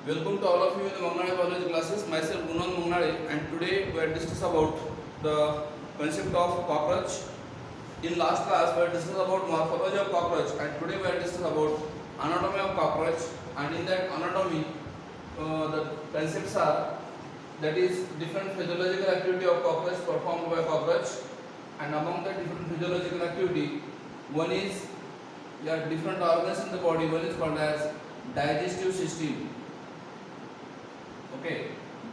Welcome to all of you in the Mangnade Biology classes. Myself Gunan Mangnade, and today we are discuss about the concept of cockroach. In last class we are discuss about morphology of cockroach, and today we are discuss about anatomy of cockroach. And in that anatomy, the concepts are that is different physiological activity of cockroach performed by cockroach, and among the different physiological activity, one is different organs in the body. One is called as digestive system. Okay,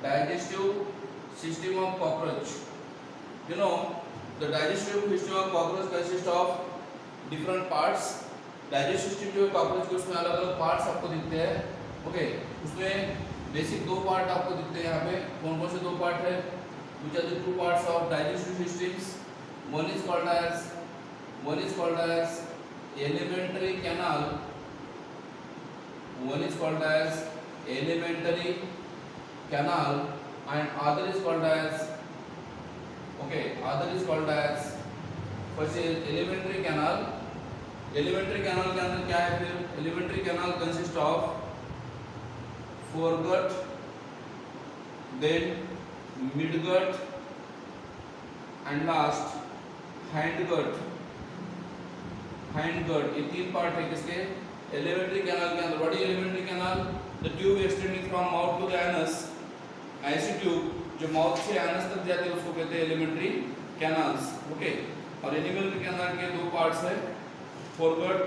digestive system of cockroach. You know, the digestive system of cockroach consists of different parts. Digestive system जो है cockroach के उसमें अलग अलग parts आपको दिखते हैं. Okay, उसमें बेसिक दो पार्ट आपको दिखते हैं यहाँ पे. कौन कौन से दो पार्ट है? which are the two parts of digestive systems? one is called as alimentary canal. One is called as alimentary canal and other is called as first is alimentary canal. Alimentary canal के अंदर क्या है? फिर alimentary canal consist of foregut, then midgut and last hindgut. ये तीन part है किसके? Alimentary canal के अंदर. What is alimentary canal? The tube extending from mouth to the anus. ऐसी ट्यूब जो माउथ से एनस तक जाती है उसको कहते हैं एलिमेंट्री कैनाल्स. ओके, और एलिमेंट्री कैनाल के दो पार्ट्स है, foregut,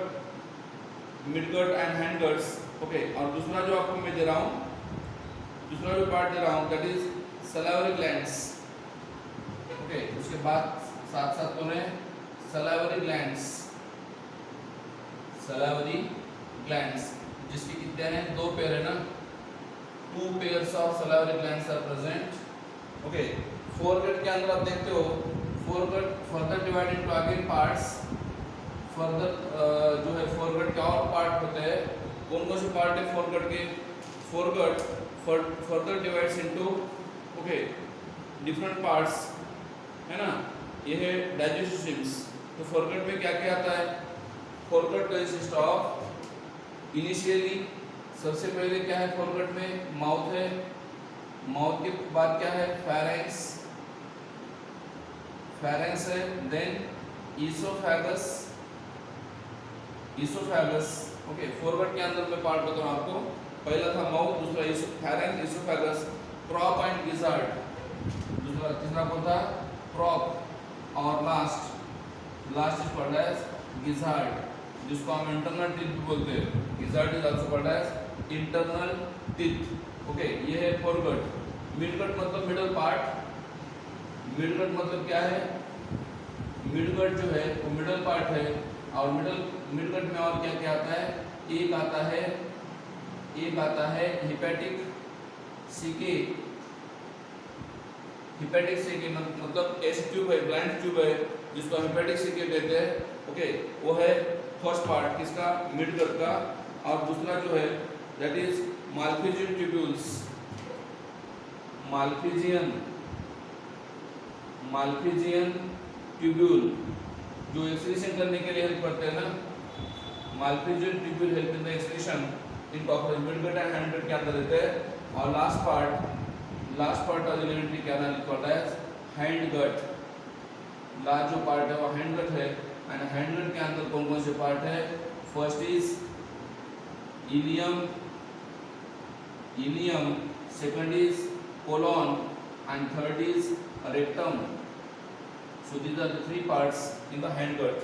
midgut and hindguts. Okay, और दूसरा जो आपको मैं दे रहा हूँ, दूसरा जो पार्ट दे रहा हूँ that is salivary glands. Okay, उसके बाद साथ साथ कौन है? सलाइवरी ग्लैंड्स, जिसके कितने हैं? दो पेयर है ना. 2 pairs of salivary glands are present. Okay, foregut के अंदर आप देखते हो, foregut further divide into again parts. Further जो है फोरगट के और पार्ट होते हैं. कौन कौन से पार्ट है फोरगट के? Foregut further divides into different parts, है ना. ये है डाइजेस्टिव सिस्टम्स. तो फोरगट में क्या क्या आता है? फोरगट कंसिस्ट ऑफ इनिशियली, सबसे पहले क्या है फोरगट में? माउथ है. माउथ के बाद क्या है? फेरेंक्स है. Then oesophagus. ओके, फोरगट के अंदर मैं पार्ट बताऊँ आपको. पहला था माउथ, दूसरा pharynx, oesophagus, crop and gizzard. दूसरा तीसरा कौन था? क्रॉप. और last is called as gizzard, जिसको हम इंटरनल टीथ भी बोलते हैं. Gizzard is also called as internal teeth. Okay, ये है फोरगट. मिडगट मतलब मिडल पार्ट. मिडगट मतलब क्या है? मिडगट जो है वो मिडल पार्ट है. और मिडगट में और क्या क्या आता है? एक आता है हिपैटिक सीके. हिपैटिक सीके मतलब ऐसी ट्यूब है, ब्लाइंड ट्यूब है, जिसको हिपैटिक सीके कहते हैं. ओके, वो है फर्स्ट पार्ट किसका? मिडगट का. और दूसरा जो है that is Malpighian tubules. Malpighian tubule जो एक्सक्रीशन करने के लिए हेल्प करते हैं ना. Malpighian tubule help in the excretion in cockroach. Midgut and hindgut के अंदर रहते हैं. और last part of alimentary canal is called as hindgut. Last जो पार्ट है वो हैंडगट है. एंड हैंडगट के अंदर कौन कौन से पार्ट है? First is ilium, second is colon and third is rectum. So these are the 3 parts in the hindgut.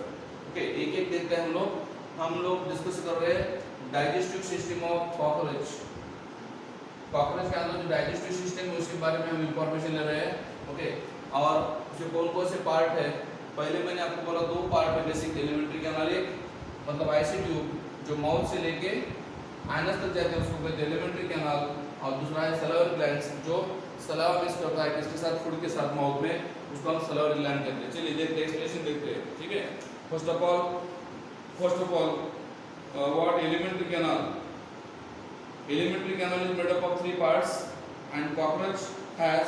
Okay, एक देखते हैं हम लोग डिस्कस कर रहे हैं digestive system of cockroach. Cockroach के अंदर जो डाइजेस्टिव सिस्टम है उसके बारे में हम इंफॉर्मेशन ले रहे हैं. ओके, और उसके कौन कौन से पार्ट है? पहले मैंने आपको बोला 2 पार्ट है बेसिक. एलिमेंट्री कैनाल एक मतलब ऐसी ट्यूब जो माउथ से लेके एनस तक जाते हैं उसको कहते हैं एलिमेंट्री कैनाल. और दूसरा है सलाइवरी ग्लैंड्स जो सलाइवा मिक्स करता है किसके साथ? फूड के साथ माउथ में, उसको हम सलाइवरी ग्लैंड कहते हैं. चलिए देखते हैं, एक्सप्लेनेशन देखते हैं. ठीक है, first of all what alimentary canal? Elementary canal is made up of 3 parts and cockroach has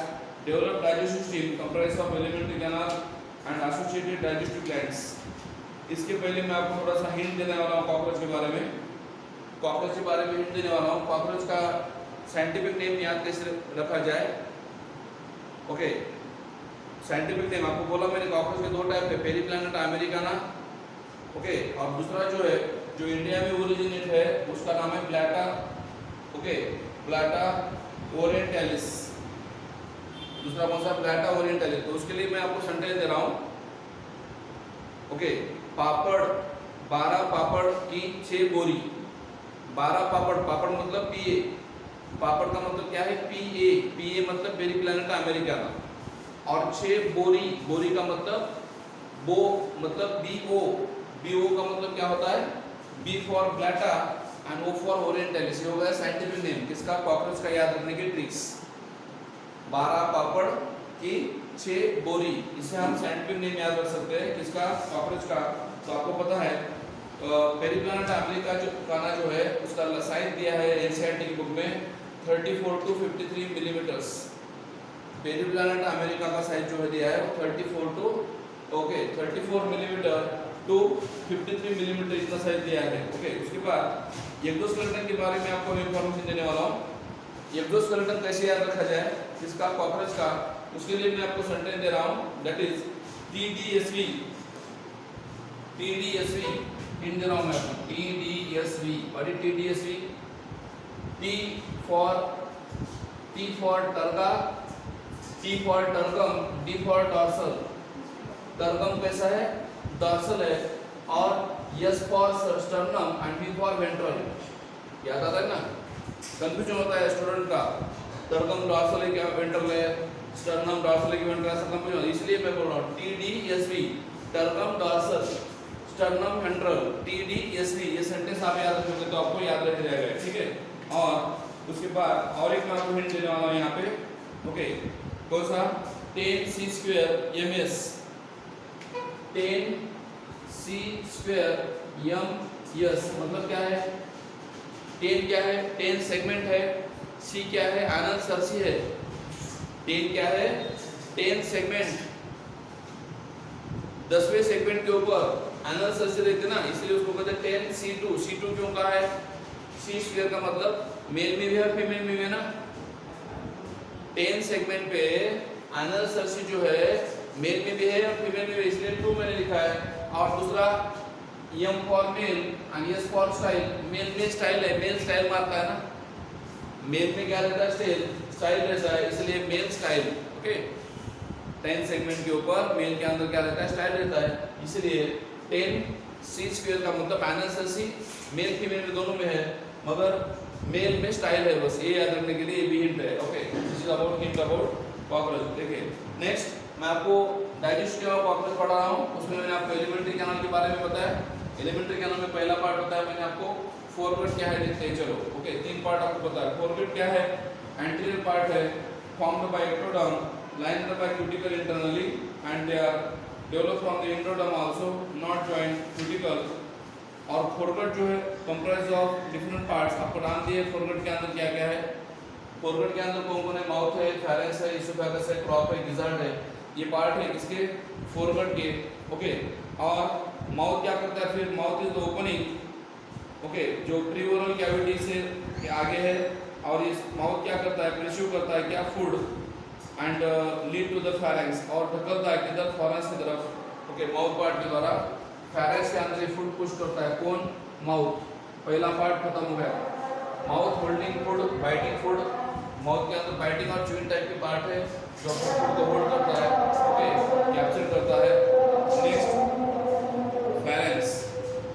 developed digestive system comprised of alimentary canal and associated digestive glands. इसके पहले मैं आपको थोड़ा सा हिंट देने वाला हूँ कॉकरोच के बारे में. कॉकरोच के बारे में हिंट देने वाला हूँ. कॉकरोच का साइंटिफिक नेम याद कैसे रखा जाए? ओके, साइंटिफिक नेम आपको बोला मैंने, कॉकरोच के दो टाइप है, पेरीप्लैनेटा अमेरिकाना, ओके, और दूसरा जो है जो इंडिया में ओरिजिनेट है उसका नाम है प्लाटा, ओके, प्लाटा ओरिएंटालिस। दूसरा कौन सा? प्लाटा ओरिएंटालिस। तो उसके लिए मैं आपको सेंटेंस दे रहा हूँ, ओके, पापड़ 12 पापड़ की 6 बोरी। 12 पापड़, पापड़ मतलब पीए, पापड़ का मतलब क्या है? पीए, पीए मतलब पेरीप्लैनेटा अमेरिकाना, और 6 बोरी, बोरी का मतलब बो मतलब बीओ, बीओ का मतलब क्या होता है? B for Blatta and O for orientalis. ये हो गया साइंटिफिक नेम किसका? कॉकरोच का। याद रखने की ट्रिक्स, 12 पापड़ की 6 बोरी, इसे हम साइंटिफिक नेम याद रख सकते हैं किसका? कॉकरोच का। तो आपको पता है पेरीप्लैनेटा अमेरिका जो काना जो है उसका साइज दिया है एनसीईआरटी की बुक में 34 to 53 मिलीमीटर्स। पेरीप्लैनेटा अमेरिका का साइज जो है दिया है वो 34 टू 34 मिलीमीटर टू 53 मिलीमीटर इतना साइज दिया है, ओके। उसके बाद एक्सोस्केलेटन के बारे में आपको इंफॉर्मेशन देने वाला हूँ। एक्सोस्केलेटन कैसे याद रखा जाए किसका? कॉकरोच का। उसके लिए मैं आपको सेंटेंस दे रहा हूँ, दैट इज TDSV, TDSV इन दे रहा हूँ मैं आपको, TDSV। What is TDSV? T for टर्गा, T for tergum, D for dorsal. Tergum कैसा है? डॉर्सल है, और S for sternum and V for ventral. याद आता है ना? कंफ्यूजन होता है स्टूडेंट का, टर्गम डॉर्सल है क्या वेंट्रल है, स्टर्नम डॉर्सल है कि वेंट्रल, ऐसा कंफ्यूजन। इसलिए मैं बोल रहा हूँ TDSV, tergum dorsal sternum ventral, TDSV। ये सेंटेंस आप याद रखोगे तो आपको याद रह जाएगा, ठीक है। और उसके बाद और एक मैं आपको हिंट देने वाला हूँ यहाँ पे, ओके, कौन सा? 10c square ms, 10c square ms मतलब क्या है? 10 क्या है? 10 सेगमेंट है, c क्या है? आनंद सरसी है। 10 क्या है? 10 सेगमेंट, 10वें सेगमेंट के ऊपर आनंद सरसी रहते ना, इसलिए उसको कहते हैं 10c2। c2 क्यों कहा है? c स्क्वायर का मतलब मेल में भी है फीमेल में भी है ना। 10 सेगमेंट पे आनंद सरसी जो है मेल में भी है और फीमेल में भी, इसलिए 2 मैंने लिखा है। और दूसरा M for male and S for style. Male में स्टाइल है, मेल स्टाइल मारता है ना, मेल में क्या रहता है? स्टाइल रहता है, इसलिए मेल स्टाइल, ओके। 10 सेगमेंट के ऊपर मेल के अंदर क्या रहता है? स्टाइल रहता है, इसलिए 10c स्क्वायर का मतलब आनंद सरसी मेल फीमेल में दोनों में है, मगर मेल में स्टाइल है, बस ये याद रखने के लिए ये भी हिंट है, okay. This is about hint about cockroach. देखिए नेक्स्ट मैं आपको डाइजेस्टिव ऑफ कॉकरोच पढ़ा रहा हूँ। उसमें मैंने आपको एलिमेंट्री कैनाल के बारे में बताया। एलिमेंट्री कैनाल में पहला पार्ट होता है, मैंने आपको फोरगट क्या है देखते हैं, चलो, ओके। 3 पार्ट आपको पता है। फोरगट क्या है? एंटीरियर पार्ट है, formed by ectoderm, lined by cuticle internally and they are develop from the endoderm also, not joint cuticle. और फोरगट जो है कंप्राइज ऑफ डिफरेंट पार्ट्स। आपको नाम दिए फोरगट के अंदर क्या क्या है? फोरगट के अंदर कौन कौन है? माउथ है, फेरेंक्स है, इसोफेगस है, क्रॉप है, गिजार्ड है। ये पार्ट है किसके? फोरगट के, ओके। और माउथ क्या करता है फिर? Mouth is the opening, okay, जो प्रीओरल कैविटी से आगे है। और इस माउथ क्या करता है? प्रिज्यू करता है क्या? Food and lead to the pharynx, और ढकलता है किधर? फेरेंक्स की तरफ, ओके। माउथ पार्ट के द्वारा फेरेंक्स के अंदर फूड पुश करता है, कौन? माउथ। पहला पार्ट खत्म हो गया। Mouth holding food, biting food. Mouth के अंदर बाइटिंग और च्यूइंग टाइप के पार्ट है जो फूड को होल्ड करता है, ओके, कैप्चर करता है। नेक्स्ट फेरेंक्स,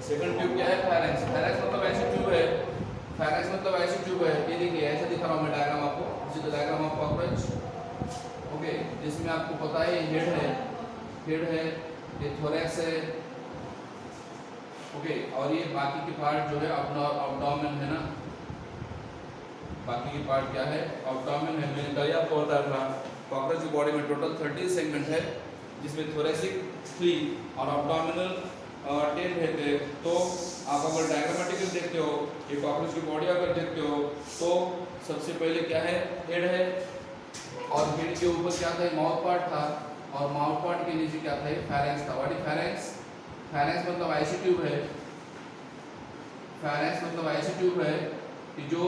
सेकंड ट्यूब क्या है? फेरेंक्स। फेरेंक्स मतलब ऐसी ट्यूब है, फेरेंक्स मतलब ऐसी ट्यूब है, ये देखिए ऐसे दिखा रहा हूँ मैं डायग्राम आपको, this is the diagram of cockroach, okay. जिसमें आपको पता है हेड है, हेड है, ये थोरैक्स है, ओके। और ये बाकी के पार्ट जो है अपना एब्डोमेन है ना, बाकी के पार्ट क्या है? एब्डोमेन है। मैंने कल आपको बताया था कॉकरोच की बॉडी में टोटल 30 सेगमेंट है, जिसमें थोरेसिक 3 और एब्डोमिनल 10 रहते हैं। तो आप अगर डायग्रामेटिकली देखते हो, ये कॉकरोच की बॉडी अगर देखते हो तो सबसे पहले क्या है? हेड है, और हेड के ऊपर क्या था? माउथ पार्ट था, और माउथ पार्ट के नीचे क्या था? फेरेंक्स था। What is pharynx? फेरेंक्स मतलब ऐसी ट्यूब है, फेरेंक्स मतलब ऐसी ट्यूब है कि जो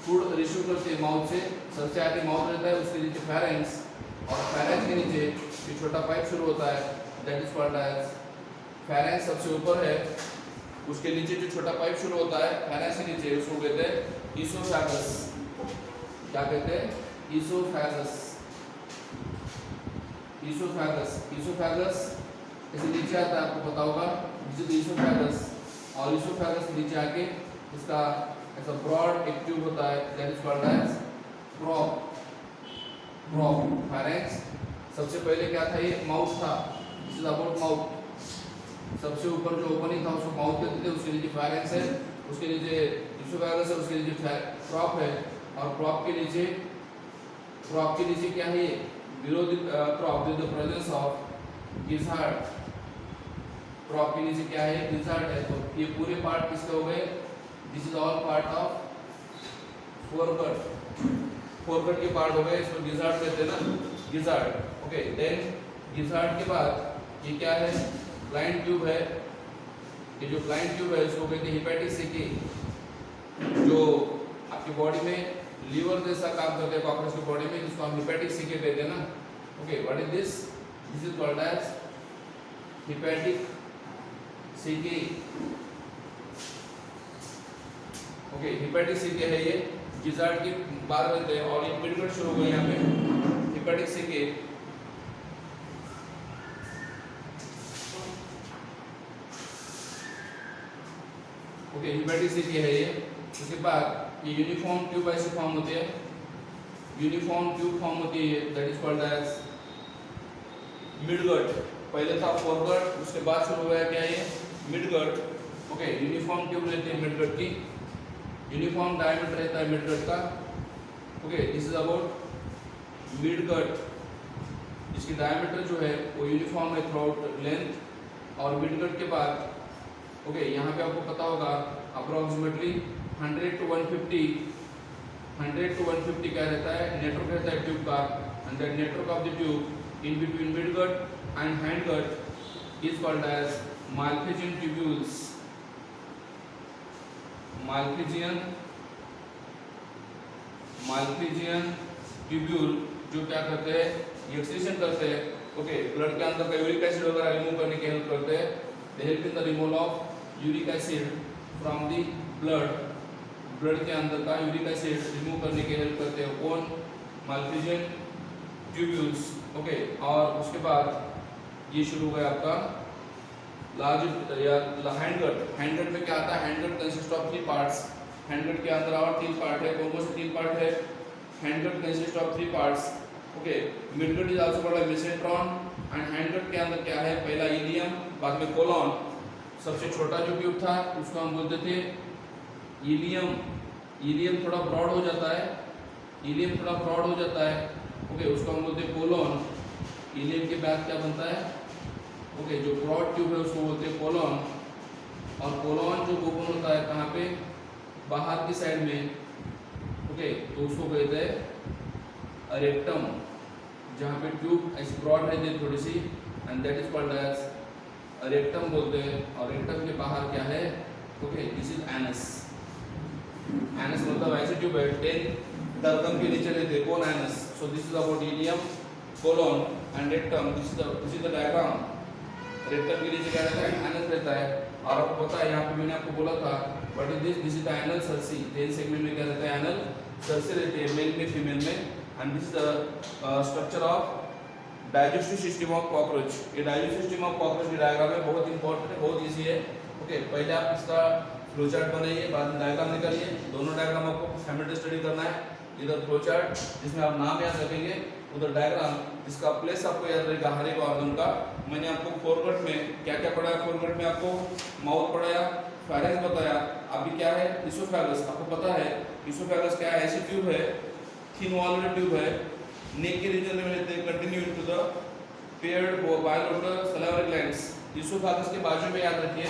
फूड रिसीव करते हैं माउथ से, सबसे आगे माउथ रहता है, उसके नीचे फेरेंक्स, और फेरेंक्स के नीचे ये छोटा पाइप शुरू होता है, that is called as pharynx सबसे ऊपर है, उसके नीचे जो छोटा पाइप शुरू होता है फेरेंक्स के नीचे, उसको कहते हैं ईसोफेगस। क्या कहते हैं? ईसोफेगस। ईसोफेगस, ईसोफेगस इसे नीचे आता है, आपको पता होगा, दिस इज ईसोफेगस, और ईसोफेगस के नीचे आके इसका ऐसा ब्रॉड एक ट्यूब होता है, that is called as crop. Crop pharynx सबसे पहले क्या था? ये माउथ था, दिस इज अबाउट माउथ। सबसे ऊपर जो ओपनिंग था उसको माउथ कहते थे, उसके नीचे फेरेंक्स है, उसके नीचे ईसोफेगस है, उसके नीचे प्रोप है, और प्रोप के नीचे क्या है? ये below the prop with the presence of gizzard. Prop के नीचे क्या है? गिज़ार्ड है। तो ये पूरे पार्ट किसके हो गए? This is all part of foregut. Foregut के पार्ट हो गए, इसको गिज़ार्ड कहते हैं ना, गिज़ार्ड। ओके, देन गिज़ार्ड के बाद ये क्या है? ब्लाइंड ट्यूब है। ये जो ब्लाइंड ट्यूब है इसको कहते हैं हेपेटिक सिकी, जो आपकी बॉडी में लीवर जैसा काम करते हैं कॉकरोच की बॉडी में, जिसको हम हेपेटिक सिकी कहते हैं ना। Okay, what is this? This is called as hepatic caeca. Okay, hepatic caeca है ये, गिज़ार्ड की बात करते हैं, और ये मिडगट शुरू हो गई यहाँ पे hepatic caeca. Okay, hepatic caeca है ये। उसके बाद ये यूनिफॉर्म ट्यूब ऐसे फॉर्म होते हैं, यूनिफॉर्म ट्यूब फॉर्म होती है, that is called as midgut. पहले था फोरगट, उसके बाद शुरू हुआ क्या? ये मिडगट। ओके, यूनिफॉर्म ट्यूब रहती है मिडगट की, यूनिफॉर्म डायमीटर रहता है मिडगट का। Okay, this is about midgut. इसकी डायमीटर जो है वो यूनिफॉर्म है थ्रू आउट लेंथ। और मिडगट के बाद ओके, यहाँ पे आपको पता होगा अप्रोक्सीमेटली 100 to 150 क्या रहता है? नेटवर्क रहता है ट्यूब का, and that network of the tube in between midgut and hindgut is called as Malpighian tubules. Malpighian tubule जो क्या करते हैं? एक्सक्रीशन करते हैं। ओके, ब्लड के अंदर का यूरिक एसिड वगैरह रिमूव करने की हेल्प करते हैं। They help in the removal of uric acid from the blood के अंदर का यूरिक एसिड रिमूव करने की हेल्प करते हैं कौन? Malpighian tubules. ओके, और उसके बाद ये शुरू हो गया आपका लार्ज या हैंडगट। हैंडगट में क्या आता है? Hindgut consist of 3 parts. हैंडगट के अंदर और 3 पार्ट है, कौन कौन से 3 पार्ट है? Hindgut consist of 3 parts. Okay, midgut is also called mesenteron, and hindgut के अंदर क्या है? पहला इलियम, बाद में कोलॉन। सबसे छोटा जो ट्यूब था उसको हम बोलते थे इलियम। इलियम थोड़ा ब्रॉड हो जाता है, इलियम थोड़ा ब्रॉड हो जाता है। ओके, उसको हम बोलते हैं कोलॉन। इलियम के बाद क्या बनता है? ओके, जो ब्रॉड ट्यूब है उसको बोलते हैं कोलॉन। और कोलॉन जो ओपन होता है कहाँ पे? बाहर की साइड में। ओके, तो उसको कहते हैं रेक्टम, जहाँ पे ट्यूब ऐसी ब्रॉड रहती है थोड़ी सी, and that is called as rectum बोलते हैं। और रेक्टम के बाहर क्या है? Okay, this is anus. Anus मतलब ऐसे ट्यूब है 10 टर्कम के नीचे रहते हैं, कौन? Anus. So this is about ileum, colon and rectum. This is the diagram. Rectum के नीचे क्या रहता है? एनस रहता है। और आपको पता है यहाँ पे मैंने आपको बोला था what is this? This is the anal cerci. Tail segment में क्या रहता है? एनल सर्सी रहती है, मेल में फीमेल में। And this is the structure of digestive system of cockroach. ये डाइजेस्टिव सिस्टम ऑफ कॉकरोच की डायग्राम है, बहुत इंपॉर्टेंट है, बहुत इजी है। ओके, पहले आप इसका फ्लोचार्ट बनाइए, बाद में डायग्राम निकालिए। दोनों डायग्राम आपको साइमल्टेनियस स्टडी करना है। इधर फ्लोचार्ट जिसमें आप नाम याद रखेंगे, उधर डायग्राम जिसका प्लेस आपको याद रहेगा हर एक ऑर्गन का। मैंने आपको फोरगट में क्या क्या पढ़ाया? फोरगट में आपको माउथ पढ़ाया, फेरेंक्स बताया। अभी क्या है? ईसोफेगस। आपको पता है ईसोफेगस क्या है? ऐसी ट्यूब है, थिन वॉल्ड ट्यूब है, नेक के रीजन में रहते हैं, continue into the paired bilateral salivary glands. Oesophagus के बाजू में याद रखिए,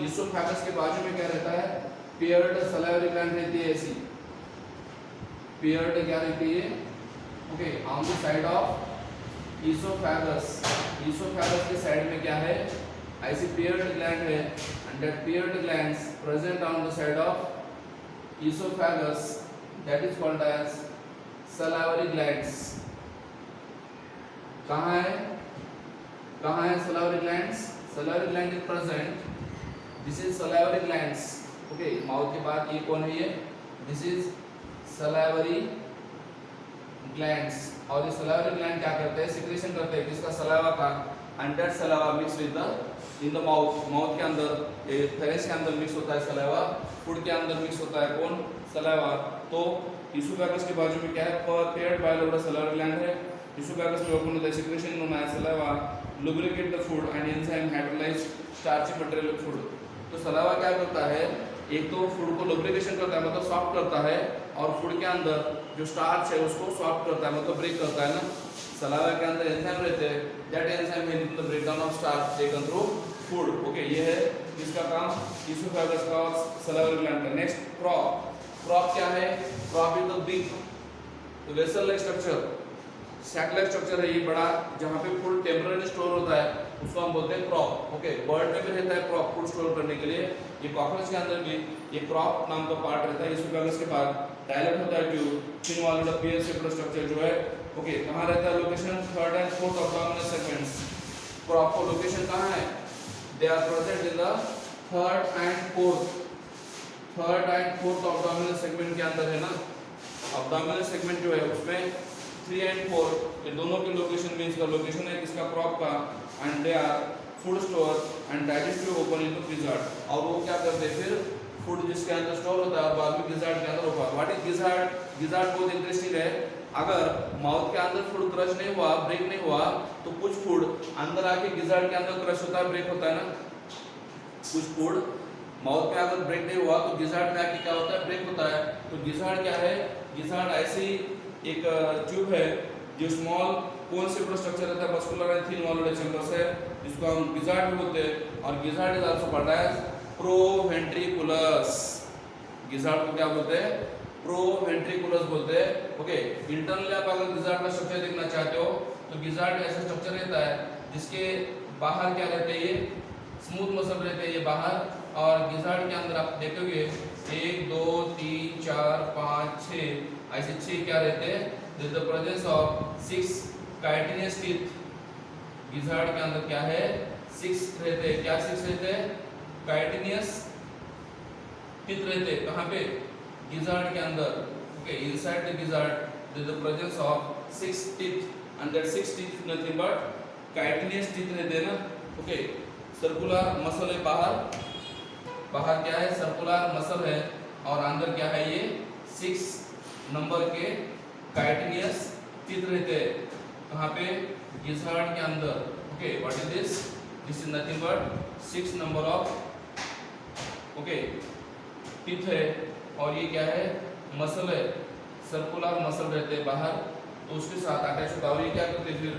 ईसोफेगस के बाजू में क्या रहता है? पेयर्ड सलाइवरी ग्लैंड रहती है ऐसी। पेयर्ड क्या रहती है? Okay, on the side of oesophagus. Oesophagus के साइड में क्या है? ऐसी पेयर्ड ग्लैंड है, and that paired glands present on the side of oesophagus that is called as salivary glands. कहाँ है salivary glands? Salivary gland is present. This is salivary glands. Okay, mouth के बाद ये कौन है ये? This is salivary glands. और ये salivary gland क्या करते हैं? Secretion करते हैं किसका? सलाइवा का. And that saliva mix with the in the mouth. Mouth के अंदर फेरेंस के अंदर मिक्स होता है सलाइवा. फूड के अंदर मिक्स होता है कौन? सलाइवा. तो इसोफेगस के बाजू में क्या है? पेयर्ड बायलोबरस salivary gland है. इसोफेगस में ओपन होता है secretion known as saliva lubricate the food and enzyme hydrolyze starchy material of food. तो सलाइवा क्या करता है? एक तो फूड को लुब्रिकेशन करता है मतलब सॉफ्ट करता है, और फूड के अंदर जो स्टार्च है उसको सॉफ्ट करता है मतलब ब्रेक करता है ना. सलाइवा के अंदर एंजाइम रहते हैं, that enzyme help in the breakdown of starch taken through food. Okay, ये है इसका काम इसोफेगस का और सलाइवरी ग्लैंड का. Next crop. क्रॉप क्या है? Crop is the big vessel like structure, sac like structure है ये बड़ा, जहाँ पे फूड टेम्परेरी स्टोर होता है उसको हम बोलते हैं क्रॉप. ओके, बर्ड में भी रहता है क्रॉप फूड स्टोर करने के लिए. ये कॉकरोच के अंदर भी ये क्रॉप नाम का पार्ट रहता है. इसोफेगस के बाद डायलेट होता है tube, thin walled pear shaped structure जो है. ओके, कहाँ रहता है? Location third and fourth abdominal segments. Crop को लोकेशन कहाँ है? They are present in the third and fourth abdominal segment के अंदर है ना. अब्डोमिनल सेगमेंट जो है उसमें 3 and 4 ये दोनों के लोकेशन मींस का लोकेशन है किसका? क्रॉप का. And they are food store and digestive open into gizzard. और वो क्या करते हैं फिर? फूड जिसके अंदर स्टोर होता है और बाद में गिजार्ड के अंदर होगा. What is gizzard? गिजार्ड बहुत इंटरेस्टिंग है. अगर माउथ के अंदर फूड क्रश नहीं हुआ, ब्रेक नहीं हुआ, तो कुछ फूड अंदर आके गिजार्ड के अंदर क्रश होता है, ब्रेक होता है ना. कुछ फूड माउथ में अगर ब्रेक नहीं हुआ तो गिजार्ड में आके क्या होता है? ब्रेक होता है. तो गिजार्ड क्या है? गिजार्ड ऐसी एक ट्यूब है जो स्मॉल कोन शेप्ड स्ट्रक्चर रहता है, muscular and thin walled chambers है, जिसको हम गिजार्ड भी बोलते हैं. और gizzard is also called as proventriculus. Gizzard को क्या बोलते हैं? प्रोवेंट्रिकुलस बोलते हैं. ओके, इंटरनली आप अगर गिजार्ड का स्ट्रक्चर देखना चाहते हो तो गिजार्ड में ऐसा स्ट्रक्चर रहता है जिसके बाहर क्या रहते हैं? ये स्मूथ मसल रहते हैं ये बाहर. और गिजार्ड के अंदर आप देखोगे 1 2 3 4 5 6 ऐसे 6 क्या रहते हैं? This the presence of 6 chitinous teeth. Gizzard के अंदर क्या है? 6 रहते हैं. क्या 6 रहते हैं? काइटिनियस टीथ रहते हैं. कहाँ पे? गिजार्ड के अंदर. Okay, inside the gizzard this the presence of 6 teeth and that 6 teeth is nothing but chitinous teeth रहते हैं ना. ओके, सर्कुलर मसल है बाहर क्या है? सर्कुलर मसल है, और अंदर क्या है? ये 6 नंबर के काइटिनियस टीथ रहते हैं. कहाँ पे? गिजार्ड के अंदर. Okay, what is this? This is nothing but 6 number of okay teeth है. और ये क्या है? मसल है, सर्कुलर मसल रहते हैं बाहर, तो उसके साथ अटैच होता है. और ये क्या करते हैं फिर?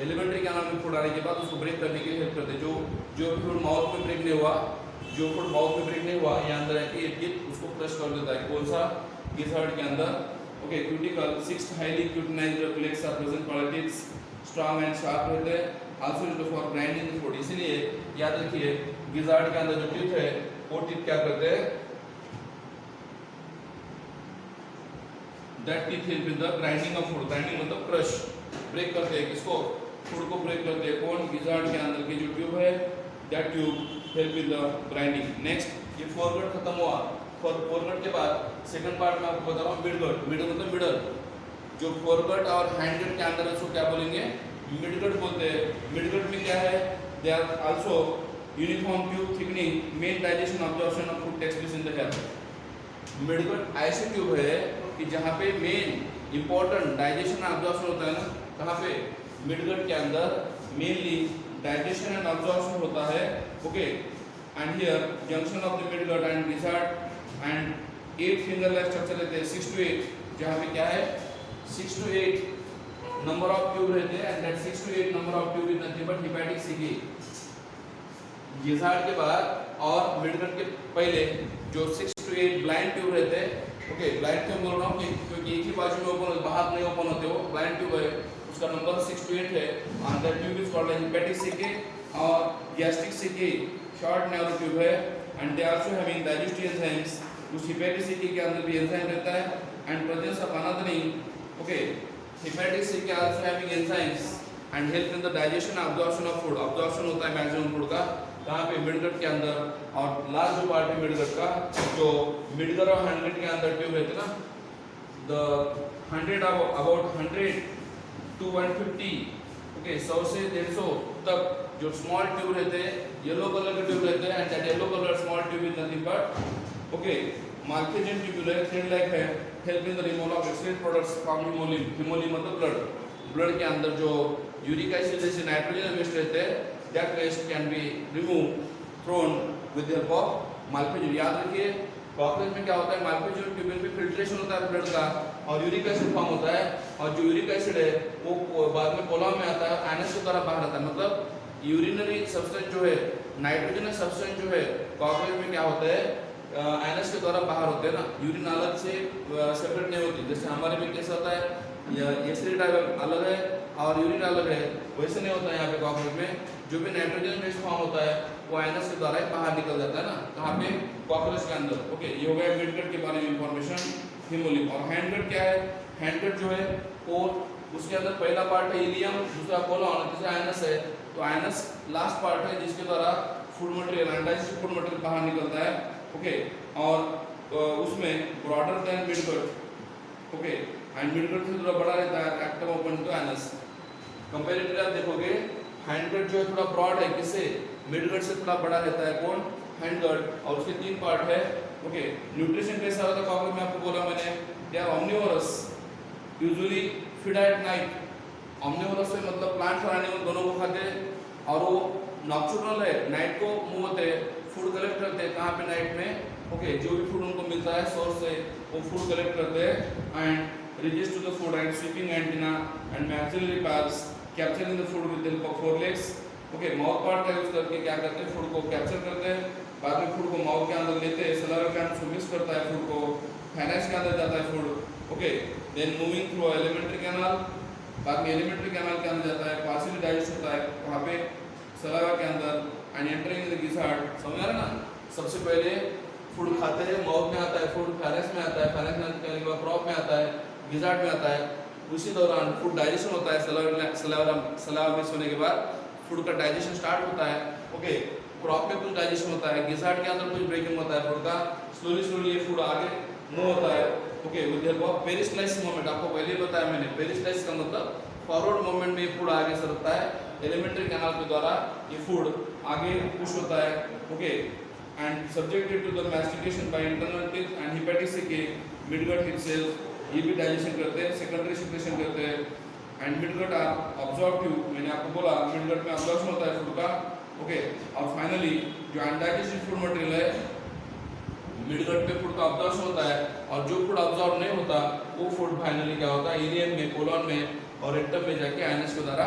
एलिमेंट्री क्या नाम है? फूड आने के बाद उसको ब्रेक करने के लिए हेल्प करते हैं. जो फूड माउथ में ब्रेक नहीं हुआ, जो फूड माउथ में ब्रेक नहीं हुआ, ये अंदर है कि ये टीथ उसको क्रश कर देता है. कौन सा? गिजार्ड के अंदर. Okay, cuticle 6 highly cutinized plates are present. Politics strong and sharp रहते हैं, also used for grinding the food. इसलिए याद रखिए गिजार्ड के अंदर जो टीथ है वो टीथ क्या करते हैं? That teeth help in the grinding of food. Grinding मतलब क्रश, ब्रेक करते हैं. किसको? फूड को ब्रेक करते हैं. कौन? गिजार्ड के अंदर की जो ट्यूब है, that tube help in the grinding. Next, ये फोरगट खत्म हुआ. फोरगट के बाद सेकंड पार्ट में आपको बता रहा हूँ मिडगट. मिडगट मतलब मिडल. जो फोरगट और हैंडगट के अंदर है उसको क्या बोलेंगे? मिडगट बोलते हैं. मिडगट में क्या है? They are also uniform tube thickening, main digestion absorption of food takes place in the here. Midgut ऐसी ट्यूब है कि जहाँ पे मेन इंपॉर्टेंट डाइजेशन अब्जॉर्प्शन होता है ना. कहाँ पे? मिडगट के अंदर मेनली डाइजेशन एंड अब्जॉर्प्शन होता है. Okay, and here junction of the midgut and gizzard and 8 finger like structure रहते हैं 6 to 8, जहाँ पे क्या है? 6 to 8 नंबर ऑफ ट्यूब रहते हैं. And that 6 to 8 number of tube is nothing but hepatic सिकी. गिजार्ड के बाद और मिडगट के पहले जो 6 to 8 ब्लाइंड ट्यूब रहते हैं. ओके, ब्लाइंड ट्यूब बोल रहा हूँ क्योंकि एक ही बाजू में ओपन, बाहर नहीं ओपन होते, वो ब्लाइंड ट्यूब है. उसका नंबर 6 to 8 है. And that tube is called hepatic caeca और gastric caeca. Short narrow tube है. And they also having digestive enzymes उस हेपेटिस सी के अंदर भी एंजाइम रहता है and presence of another okay hepatic caeca के also having enzymes and help in the digestion absorption of food. Absorption होता है मैक्सिमम फूड का कहाँ पे मिडगट के अंदर, और लास्ट जो पार्ट है मिडगट का जो मिडगर और हैंडगट के अंदर ट्यूब रहते ना द 100 अबाउट 100 to 150 ओके 100 से 150 तक जो स्मॉल ट्यूब रहते हैं येलो कलर के ट्यूब रहते हैं and that yellow colour small tube is nothing but okay Malpighian tubular thread like है help in the removal of excrete products from haemolymph. Haemolymph मतलब ब्लड के अंदर जो यूरिक एसिड जैसे नाइट्रोजन वेस्ट रहते हैं that waste can be remove thrown with the help of Malpighian. याद रखिए कॉकरोच में क्या होता है माल्पेजिन ट्यूबिन पे फिल्ट्रेशन होता है ब्लड का और यूरिक एसिड फॉर्म होता है और जो यूरिक एसिड है वो बाद में कोलम में आता है एनएस के द्वारा बाहर आता है। मतलब यूरिनरी सब्सटेंस जो है नाइट्रोजनस सब्सटेंस जो है कॉकरोच में क्या होता है एनएस के द्वारा बाहर होते हैं ना, यूरिन अलग से सेपरेट नहीं होती। जैसे हमारे में कैसा होता है एक्सक्रीट अलग है और यूरिन अलग है, वैसे नहीं होता है यहाँ पे कॉकरोच में। जो भी नाइट्रोजन बेस्ड फॉर्म होता है वो एनएस के द्वारा ही बाहर निकल जाता है ना, कहाँ पे कॉकरोच के अंदर। ओके ये हो गया मिडगट के बारे में इंफॉर्मेशन हेमोलिन। और हैंडगट क्या है, हैंडगट जो है वो उसके अंदर पहला पार्ट है इलियम, दूसरा कोलन, तीसरा एनस है। तो एनस लास्ट पार्ट है जिसके द्वारा food material undigested food material बाहर निकलता है। ओके और उसमें broader then midgut okay and midgut से थोड़ा बड़ा रहता है एक्टम ओपन टू एनस। कंपैरेटिवली आप देखोगे हैंडगट जो है थोड़ा ब्रॉड है, किससे मिडगट से थोड़ा बड़ा रहता है कौन हैंडगट, और उसके 3 पार्ट है। ओके न्यूट्रिशन कैसा होता है कॉकरोच में आपको बोला मैंने, they are omnivorous usually feed at night. Omnivorous से मतलब प्लांट्स और एनिमल दोनों को खाते हैं और वो नॉक्टर्नल है, नाइट को मूव होते हैं, फूड कलेक्ट करते हैं कहाँ पे नाइट में। ओके जो भी फूड उनको मिलता है सोर्स से वो फूड कलेक्ट करते हैं and reaches to the food and sweeping antenna and maxillary parts capturing the food with the help of 4 legs। Okay mouth part का यूज करके क्या करते हैं फूड को कैप्चर करते हैं, बाद में फूड को माउथ के अंदर लेते हैं, सलाइवा ग्लैंड से मिक्स करता है फूड को, फाइनेक्स के अंदर जाता है food. Okay then moving through alimentary canal, बाद में एलिमेंट्री कैनाल के अंदर जाता है, पार्शियली डाइजेस्ट होता है वहाँ पे सलाइवा के अंदर एंड एंटरिंग द गिजार्ड। समझ आ रहा है ना, सबसे पहले फूड खाते हैं माउथ में आता है, फूड फाइनेक्स में आता है, फाइनेक्स में आने के बाद क्रॉप में आता है, गिजार्ड में आता है। उसी दौरान फूड डाइजेशन होता है, सलाइवा मिक्स होने के बाद फूड का डाइजेशन स्टार्ट होता है। ओके क्रॉप में कुछ डाइजेशन होता है, गिजार्ड के अंदर कुछ ब्रेकिंग होता है फूड का, स्लोली ये फूड आगे मूव होता है। Okay with help of peristalsis movement, आपको पहले ही बताया मैंने, पेरिस्टाइसिस का मतलब फॉरवर्ड मूवमेंट में ये फूड आगे सरकता है, एलिमेंट्री कैनाल के द्वारा ये फूड आगे पुश होता है। Okay and subjected to the mastication by internal teeth and hepatic के मिडगट हिटसेल्फ, ये भी डाइजेशन करते हैं, सेकेंडरी सिक्रेशन करते हैं एंड मिडगट आर अब्जॉर्प्टिव। मैंने आपको बोला मिडगट में अब्जॉर्प्शन होता है फूड का। ओके और फाइनली जो अनडाइजेस्टेड फूड मटेरियल है मिडगट में फूड का अब्जॉर्प्शन होता है और जो फूड अब्जॉर्ब नहीं होता वो फूड फाइनली क्या होता है इलियम में, कोलन में और रेक्टम में जाके आइनस के द्वारा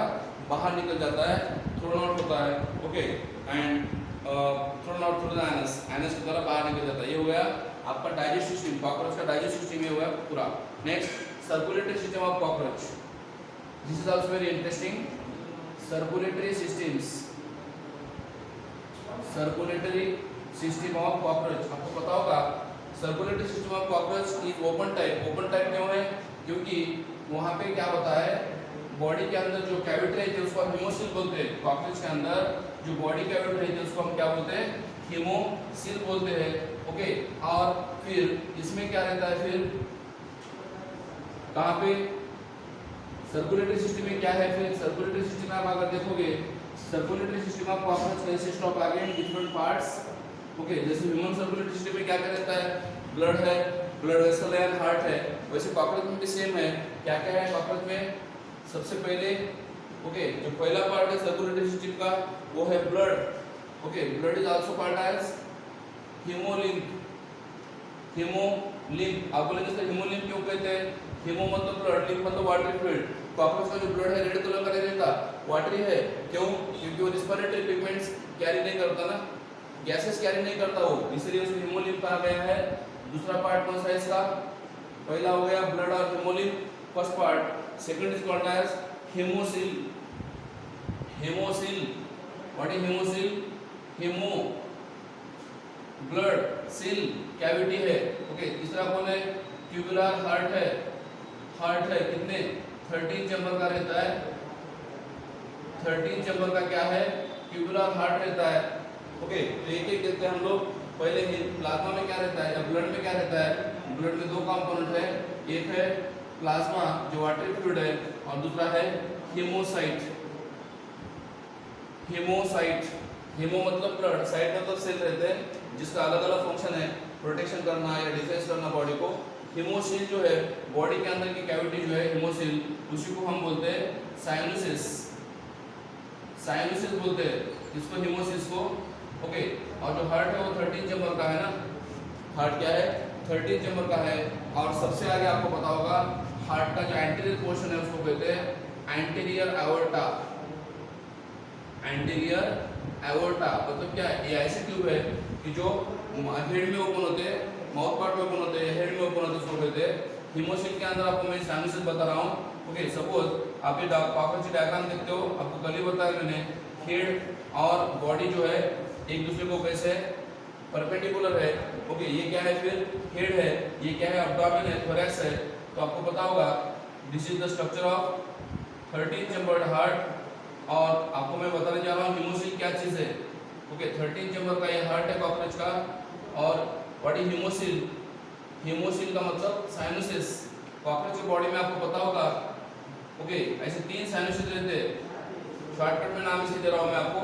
बाहर निकल जाता है, थ्रोन आउट होता है। Okay and thrown out through the anus, anus के द्वारा बाहर निकल जाता है। ये हो गया आपका डाइजेस्टिव सिस्टम, कॉकरोच का डाइजेस्टिव सिस्टम ये हो गया पूरा। Next circulatory system of cockroach, this is also very interesting. Circulatory systems, circulatory system of cockroach, आपको पता होगा circulatory system of cockroach is open type. Open type क्यों है, क्योंकि वहाँ पे क्या होता है बॉडी के अंदर जो कैविटी रहती है उसको हम हीमोसिल बोलते हैं। कॉकरोच के अंदर जो बॉडी कैविटी रहती है उसको हम क्या बोलते हैं, हीमोसिल बोलते हैं। ओके और फिर इसमें क्या रहता है, फिर कहाँ पे सर्कुलेटरी सिस्टम में क्या है, फिर सर्कुलेटरी सिस्टम में आप अगर देखोगे circulatory system of cockroach consist of again different parts. Okay जैसे ह्यूमन सर्कुलेटरी सिस्टम में क्या क्या रहता है, ब्लड है, ब्लड वेसल है, हार्ट है, वैसे कॉकरोच में भी सेम है। क्या क्या है कॉकरोच में, सबसे पहले ओके जो पहला पार्ट है सर्कुलेटरी सिस्टम का वो है blood. Okay blood is also called as haemolymph. Haemolymph आप बोलेंगे सर हीमोलिंफ क्यों कहते हैं, हीमो मतलब ब्लड, लिंफ मतलब वाटरी फ्लूइड। कॉकरोच का जो ब्लड है रेड कलर का नहीं रहता, वाटरी है। क्यों, क्योंकि वो रिस्पिरेटरी पिगमेंट्स कैरी नहीं करता ना, गैसेस कैरी नहीं करता वो, इसलिए उसको हीमोलिंफ कहा गया है। दूसरा पार्ट कौन सा है इसका, पहला हो गया ब्लड और haemolymph first part, second is called as haemocoel. Haemocoel, what is haemocoel, haemo blood cell cavity है। ओके, तीसरा कौन है? ट्यूबुलर हार्ट है। हार्ट है कितने? 13 चैम्बर का रहता है। 13 चैम्बर का क्या है? ट्यूबुलर हार्ट रहता है। ओके, तो एक एक देखते हैं हम लोग। पहले ही प्लाज्मा में क्या रहता है या ब्लड में क्या रहता है? ब्लड में दो कंपोनेंट है, एक है प्लाज्मा जो वाटरी फ्लूइड है और दूसरा है हेमोसाइट। हेमोसाइट, हेमो मतलब ब्लड, साइट मतलब सेल रहते हैं जिसका अलग अलग फंक्शन है, प्रोटेक्शन करना या डिफेंस करना बॉडी को। हेमोसील जो है बॉडी के अंदर की कैविटी जो है हेमोसील, उसी को हम बोलते हैं साइनोसिस। साइनोसिस बोलते हैं इसको, हेमोसिस को। ओके, और जो हार्ट है वो 13 चैम्बर का है ना। हार्ट क्या है? 13 चैम्बर का है। और सबसे आगे आपको पता होगा हार्ट का जो एंटीरियर पोर्शन है उसको कहते हैं एंटीरियर एओर्टा। एंटीरियर एओर्टा मतलब क्या है? ये ऐसे ट्यूब है कि जो हेड में ओपन होते हैं, माउथ पार्ट में ओपन होते हैं, हेड में ओपन होते हैं, उसको कहते हैं। हेमोसिल के अंदर आपको मैं साइनोसिस बता रहा हूँ। ओके, सपोज आप ये कॉकरोच डायग्राम देखते हो, आपको कल ही बताया मैंने, हेड और बॉडी जो है एक दूसरे को कैसे परपेंडिकुलर है। ओके, ये क्या है? फिर हेड है, ये क्या है? एब्डोमेन है, थोरैक्स है। तो आपको पता होगा this is the structure of 13 chambered heart. और आपको मैं बताने जा रहा हूँ हेमोसिल क्या चीज है। ओके, 13 चैम्बर का ये हार्ट है कॉकरोच का। और व्हाट इज हेमोसिल? हेमोसिल का मतलब साइनोसिस। कॉकरोच की बॉडी में आपको पता होगा ओके ऐसे 3 साइनोसिस रहते हैं। शॉर्टकट में नाम इसी दे रहा हूँ मैं आपको।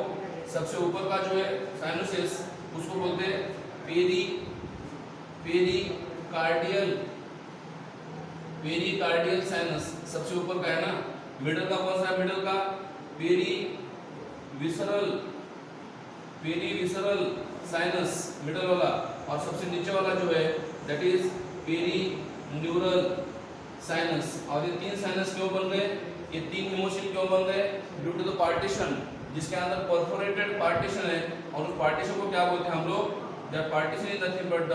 सबसे ऊपर का जो है साइनोसिस उसको बोलते हैं पेरिकार्डियल साइनस, सबसे ऊपर का है ना। मिडिल का कौन सा है? मिडिल का पेरीविसरल साइनस, मिडिल वाला। और सबसे नीचे वाला जो है दैट इज पेरीन्यूरल साइनस। और ये 3 साइनस क्यों बन गए? ये 3 हेमोसिल क्यों बन गए? ड्यू टू द पार्टीशन, जिसके अंदर परफोरेटेड पार्टीशन है। और उस पार्टीशन को क्या बोलते हैं हम लोग? That partition is nothing but the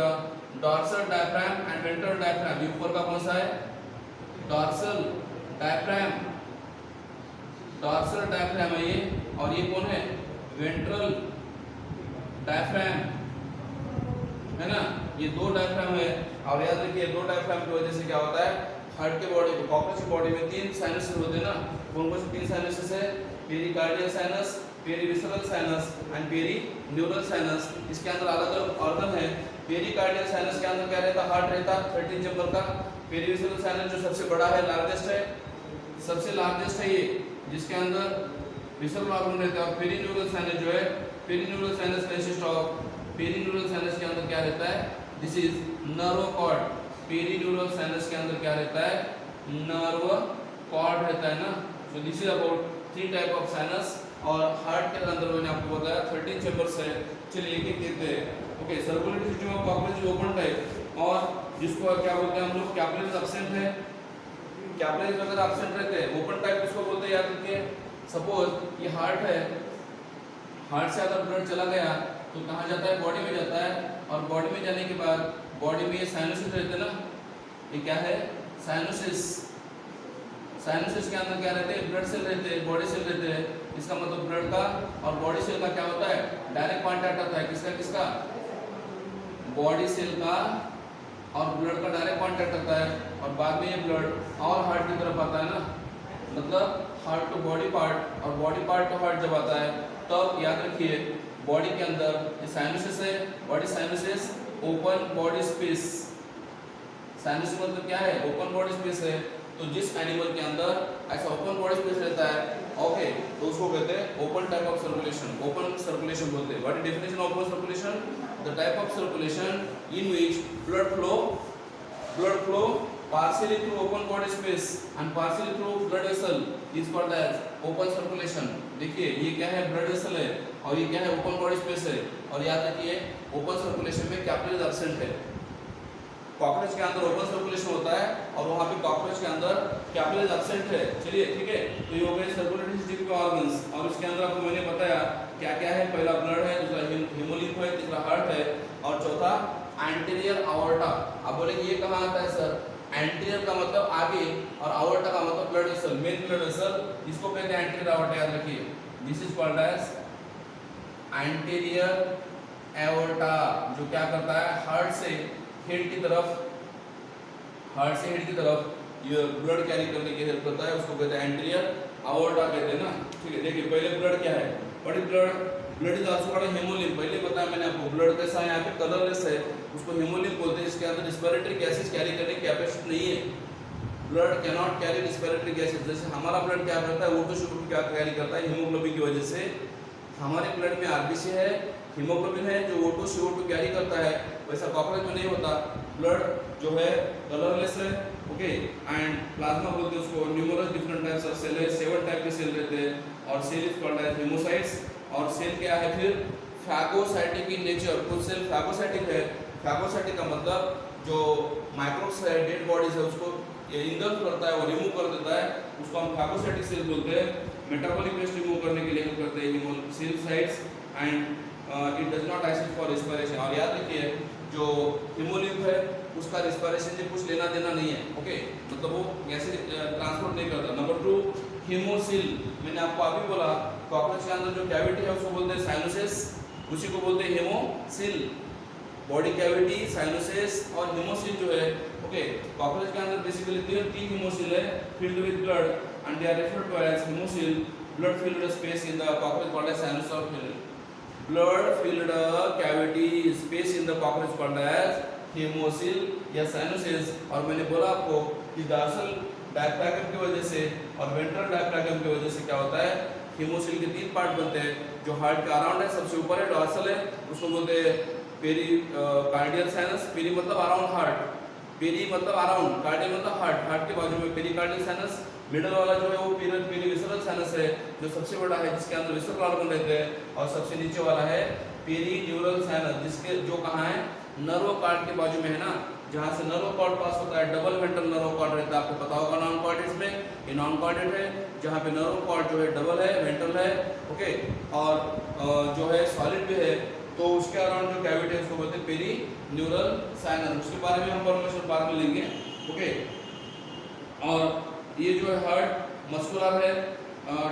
dorsal diaphragm and ventral diaphragm. ये ऊपर का कौन सा है? डॉर्सल डायफ्राम, डॉर्सल डायफ्राम है ये। और ये कौन है? वेंट्रल डायफ्राम है ना। ये 2 डायफ्राम है। और याद रखिए 2 डायफ्राम की वजह से क्या होता है? हार्ट के बॉडी, कॉकरोच की बॉडी में 3 साइनसेस होते हैं ना। कौन कौन से 3 साइनसेस है? Pericardial sinus, perivisceral sinus and perineural sinus. इसके अंदर अलग अलग ऑर्गन है। पेरिकार्डियल साइनस के अंदर क्या रहता? हार्ट रहता 13 चैम्बर का। पेरीविसरल साइनस जो सबसे बड़ा है, लार्जेस्ट है, सबसे लार्जेस्ट है ये, जिसके अंदर विसरल ऑर्गन रहता है। और पेरीन्यूरल साइनस जो है, perineural sinus consist of, perineural sinus के अंदर क्या रहता है? This is nerve cord. Perineural sinus के अंदर क्या रहता है? नर्व कॉर्ड रहता है ना। सो this is about 3 type of sinus. और हार्ट के अंदर मैंने आपको बताया 13 चैम्बर्स है। चलिए एक एक देखते हैं। Okay, circulatory system of cockroach open type, और जिसको क्या बोलते हैं हम लोग? कैपिलरीज एब्सेंट है। कैपिलरीज अगर एब्सेंट रहते हैं, ओपन टाइप किसको बोलते हैं? याद रखिए, सपोज ये हार्ट है, हार्ट से अगर ब्लड चला गया तो कहाँ जाता है? बॉडी में जाता है। और बॉडी में जाने के बाद बॉडी में ये साइनोसिस रहते हैं ना। ये क्या है? साइनोसिस। साइनोसिस के अंदर क्या रहते हैं? ब्लड सेल रहते हैं, बॉडी सेल रहते हैं। इसका मतलब ब्लड का और बॉडी सेल का क्या होता है? डायरेक्ट कांटेक्ट होता है। किसका किसका? बॉडी सेल का और ब्लड का डायरेक्ट कांटेक्ट होता है। और बाद में ये ब्लड और हार्ट की तरफ आता है ना। मतलब हार्ट टू बॉडी पार्ट और बॉडी पार्ट टू हार्ट जब आता है तब याद रखिए बॉडी के अंदर ये साइनोसिस है। Body cyanosis, open body space. Cyanosis मतलब क्या है? ओपन बॉडी स्पेस है। तो जिस एनिमल के अंदर ऐसा ओपन बॉडी स्पेस रहता है, ओके, तो उसको कहते हैं open type of circulation. Open circulation बोलते हैं। What is definition of open circulation? The type of circulation in which blood flow partially through open body space and partially through blood vessel is called as open circulation। देखिए ये क्या है? Blood vessel है। और ये क्या है? Open body space है। और याद रखिए ओपन सर्कुलेशन में कैपिलरीज एब्सेंट है। कॉकरोच के अंदर ओपन सर्कुलेशन होता है और वहाँ पे कॉकरोच के अंदर कैपिलरीज एब्सेंट है। चलिए ठीक है, तो ये हो गए सर्कुलेटरी सिस्टम के ऑर्गन्स। और इसके अंदर आपको मैंने बताया क्या क्या है? पहला ब्लड है, दूसरा हेमोलिम्फ है, तीसरा हार्ट है, और चौथा एंटीरियर आवर्टा। अब बोलेंगे ये कहाँ आता है सर? एंटीरियर का मतलब आगे और आवर्टा का मतलब blood vessel, main blood vessel, इसको कहते हैं एंटीरियर आवर्टा। याद रखिए this is called as anterior aorta, जो क्या करता है हार्ट से हेड की तरफ ये ब्लड कैरी करने की हेल्प करता है, उसको कहते हैं एंटीरियर एओर्टा कहते हैं ना। ठीक है, देखिए पहले ब्लड क्या है, what is blood is also called haemolymph. पहले बताया मैंने आपको, ब्लड कैसा है, यहाँ पे कलरलेस है, उसको हेमोलिम्फ बोलते हैं। इसके अंदर रिस्पिरेटरी गैसेस कैरी करने की कैपेसिटी नहीं है, blood can not carry respiratory gases. जैसे हमारा ब्लड क्या करता है, O2 शुगर क्या कैरी करता है, हीमोग्लोबिन की वजह से। हमारे ब्लड में आरबीसी है, हीमोग्लोबिन है जो O2 CO2 कैरी करता है, वैसा कॉकरोच में नहीं होता। ब्लड जो है कलरलेस है, ओके। एंड प्लाज्मा बोलते हैं उसको। Numerous different types of cell है, 7 टाइप के सेल रहते हैं, और cell is called as haemocytes. और सेल क्या है फिर, फैगोसाइटिक इन नेचर। कुछ सेल फैगोसाइटिक है, फैगोसाइटिक का मतलब जो माइक्रोब्स है, डेड बॉडीज है, उसको ये इंगल्फ करता है और रिमूव कर देता है, उसको हम फैगोसाइटिक सेल बोलते हैं। मेटाबॉलिक वेस्ट रिमूव करने के लिए हेल्प करते हैं cell sites, and it does not assist for respiration. और याद रखिए जो हेमोलिम्फ है उसका रेस्पिरेशन से कुछ लेना देना नहीं है, ओके, मतलब वो गैसेज ट्रांसपोर्ट नहीं करता। नंबर 2 हीमोसिल, मैंने आपको अभी बोला कॉकरोच के अंदर जो कैविटी है उसको बोलते हैं साइनोसिस, उसी को बोलते हैं हेमोसिल। बॉडी कैविटी, साइनोसिस और हेमोसिल जो है, ओके। कॉकरोच के अंदर बेसिकली तीन हेमोसिल है filled with blood and they are referred to as hemosil. Blood filled space in the cockroach called as sinus or blood filled cavity space in the cockroach called as hemosil या cyanosis. और मैंने बोला आपको कि dorsal diaphragm की वजह से और वेंट्रल डायफ्रागम की वजह से क्या होता है, हेमोसिल के 3 पार्ट बनते हैं। जो हार्ट के अराउंड है, सबसे ऊपर है डॉर्सल है, उसको बोलते हैं पेरी कार्डियल साइनस। पेरी मतलब अराउंड हार्ट, पेरी मतलब अराउंड, कार्डियल मतलब हार्ट, हार्ट के बाजू में पेरिकार्डियल साइनस। मिडल वाला जो है वो पेरीविसरल साइनस है, जो सबसे बड़ा है, जिसके अंदर विसरल ऑर्गन रहते हैं। और सबसे नीचे वाला है पेरीन्यूरल साइनस, जिसके जो कहाँ है, नर्व कॉर्ड के बाजू में है ना, जहाँ से नर्व कॉर्ड पास होता है। डबल वेंट्रल नर्व कॉर्ड रहता है, आपको पता होगा नॉन कॉर्डेड में, ये नॉन कॉर्डेड है, जहाँ पे नर्व कॉर्ड जो है डबल है, वेंट्रल है, ओके। और जो है सॉलिड भी है, तो उसके अराउंड जो कैविटी है उसको बोलते हैं पेरीन्यूरल साइनस। उसके बारे में हम इन्फॉर्मेशन बाद में लेंगे, ओके। और ये जो है हार्ट मस्कुलर है,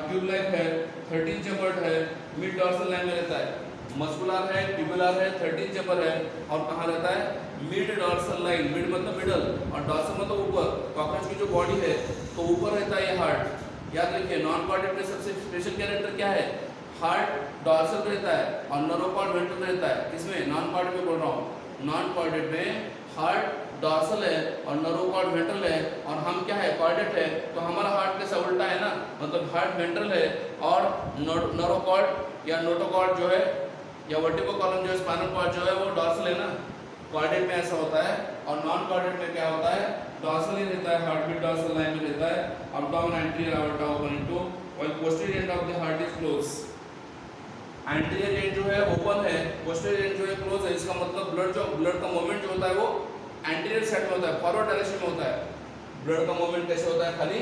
ट्यूब लाइक है, 13 चैम्बर्ड है, मिड डॉर्सल लाइन में रहता है। मस्कुलर है, ट्यूबुलर है, 13 चैम्बर है, और कहाँ रहता है, मिड डॉर्सल लाइन। मिड मतलब मिडल और डॉर्सल मतलब ऊपर। कॉकरोच की जो बॉडी है तो ऊपर रहता है ये हार्ट, याद रखिए। नॉन कॉर्डेड में सबसे स्पेशल कैरेक्टर क्या है, हार्ट डॉर्सल रहता है और नर्व कॉर्ड वेंट्रल रहता है। किसमें, नॉन कॉर्डेड में बोल रहा हूँ। नॉन कॉर्डेड में हार्ट डॉर्सल है और नर्व कॉर्ड वेंट्रल है, और हम क्या है, कॉर्डेड है। तो हमारा हार्ट कैसा उल्टा है ना, मतलब हार्ट वेंट्रल है और नर्व कॉर्ड या नोटोकॉर्ड जो है या वर्टिब्रल कॉलम जो है, स्पाइनल कॉर्ड जो है वो डॉर्सल है ना। कॉर्डेड में ऐसा होता है, और नॉन कॉर्डेड में क्या होता है, डॉर्सल ही रहता है, हार्ट भी डॉर्सल लाइन में रहता है। अबडोमेन anterior aorta open into while posterior end of the heart is close. Anterior and जो है ओपन है, पोस्टीरियर एंड जो है क्लोज है। इसका मतलब ब्लड का मूवमेंट जो होता है वो एंटीरियर साइड में होता है, फॉरवर्ड डायरेक्शन में होता है। ब्लड का मूवमेंट कैसे होता है, खाली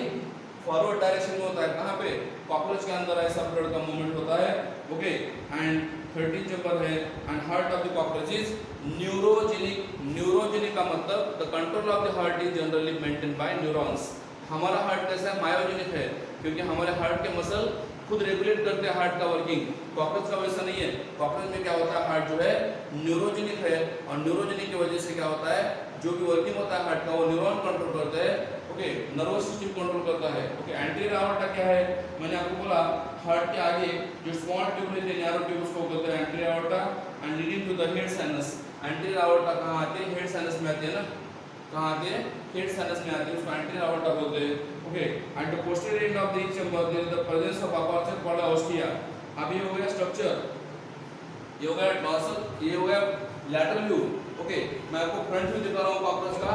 फॉरवर्ड डायरेक्शन में होता है। कहाँ पे, कॉकरोच के अंदर ऐसा ब्लड का मूवमेंट होता है, ओके। एंड 13 चैम्बर है। And heart of the cockroach is neurogenic. Neurogenic का मतलब the control of the heart is generally maintain by neurons. हमारा हार्ट कैसा है, मायोजेनिक है, क्योंकि हमारे हार्ट के मसल खुद रेगुलेट करते हैं हार्ट का वर्किंग। कॉकरोच का वैसा नहीं है। कॉकरोच में क्या होता है, हार्ट जो है न्यूरोजेनिक है, और न्यूरोजेनिक की वजह से क्या होता है, जो भी वर्किंग होता है हार्ट का वो न्यूरॉन कंट्रोल करते हैं, ओके। नर्वस सिस्टम कंट्रोल करता है, ओके। एंटीरियर एओर्टा क्या है, मैंने आपको बोला हार्ट के आगे जो स्मॉल ट्यूब रहते हैं, नैरो ट्यूब, उसको कहते हैं anterior aorta and leading to the head sinus. Anterior aorta कहाँ आते हैं, हेड साइनस में आते हैं ना, कहाँ आते हैं, हेड साइनस में आते हैं, उसको एंटीरियर एओर्टा बोलते हैं, okay. And the posterior end of the each chamber there is the presence of aperture called ostia. अब ये हो गया स्ट्रक्चर, ये हो गया डॉर्सल, ये हो गया लैटरल व्यू, ओके। मैं आपको फ्रंट व्यू दिखा रहा हूँ कॉकरोच का।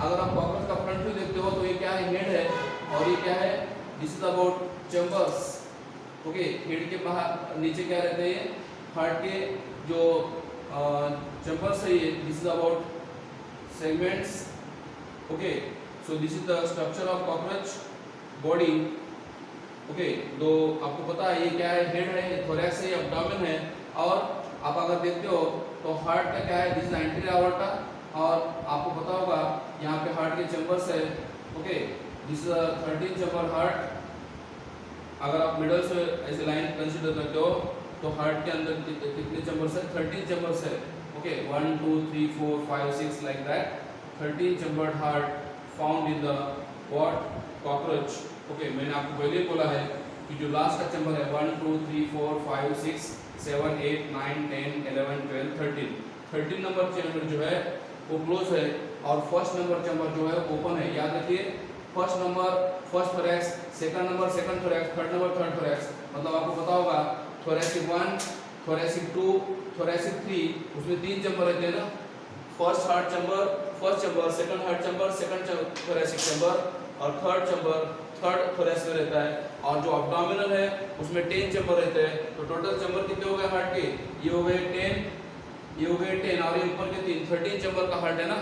अगर आप कॉकरोच का फ्रंट व्यू देखते हो तो ये क्या है, हेड है, और ये क्या है, this is about chambers, okay. Head के बाहर नीचे क्या रहते हैं, हार्ट के जो चैम्बर्स है, ये this is about segments, okay. So this is the structure of cockroach body, okay. तो आपको पता है ये क्या है, हेड है, थोरैक्स है, एब्डोमेन है। और आप अगर देखते हो तो हार्ट का क्या है, दिस इज एंटीरियर एओर्टा, और आपको पता होगा यहाँ पे हार्ट के चैम्बर्स है, okay. This is 13 chamber heart. अगर आप मिडल से ऐसे लाइन कंसीडर करते हो तो हार्ट के अंदर कितने चैम्बर्स है? 13 चैम्बर्स है। Okay 1 2 3 4 5 6 like that 13 chambered heart found in the what? Cockroach. Okay मैंने आपको पहले ही बोला है कि जो लास्ट का चैम्बर है 1 2 3 4 5 6 7 8 9 10 11 12 13 नंबर चैम्बर जो है वो क्लोज है और फर्स्ट नंबर चैम्बर जो है ओपन है। याद रखिए first number first thorax, second number second thorax, third number third thorax. मतलब आपको पता होगा थोरैसिक 1, थोरैसिक 2, थोरैसिक 3 उसमें 3 चैम्बर रहते हैं ना। First heart chamber first chamber, second heart chamber second thoracic chamber और थर्ड चैम्बर थर्ड थोरैक्स में रहता है। और जो एब्डोमिनल है उसमें 10 चैम्बर रहते हैं। तो टोटल चैम्बर कितने हो गए हार्ट के? ये हो गए 10, ये हो गए 10 और ये ऊपर के 3 13 चैम्बर का हार्ट है ना।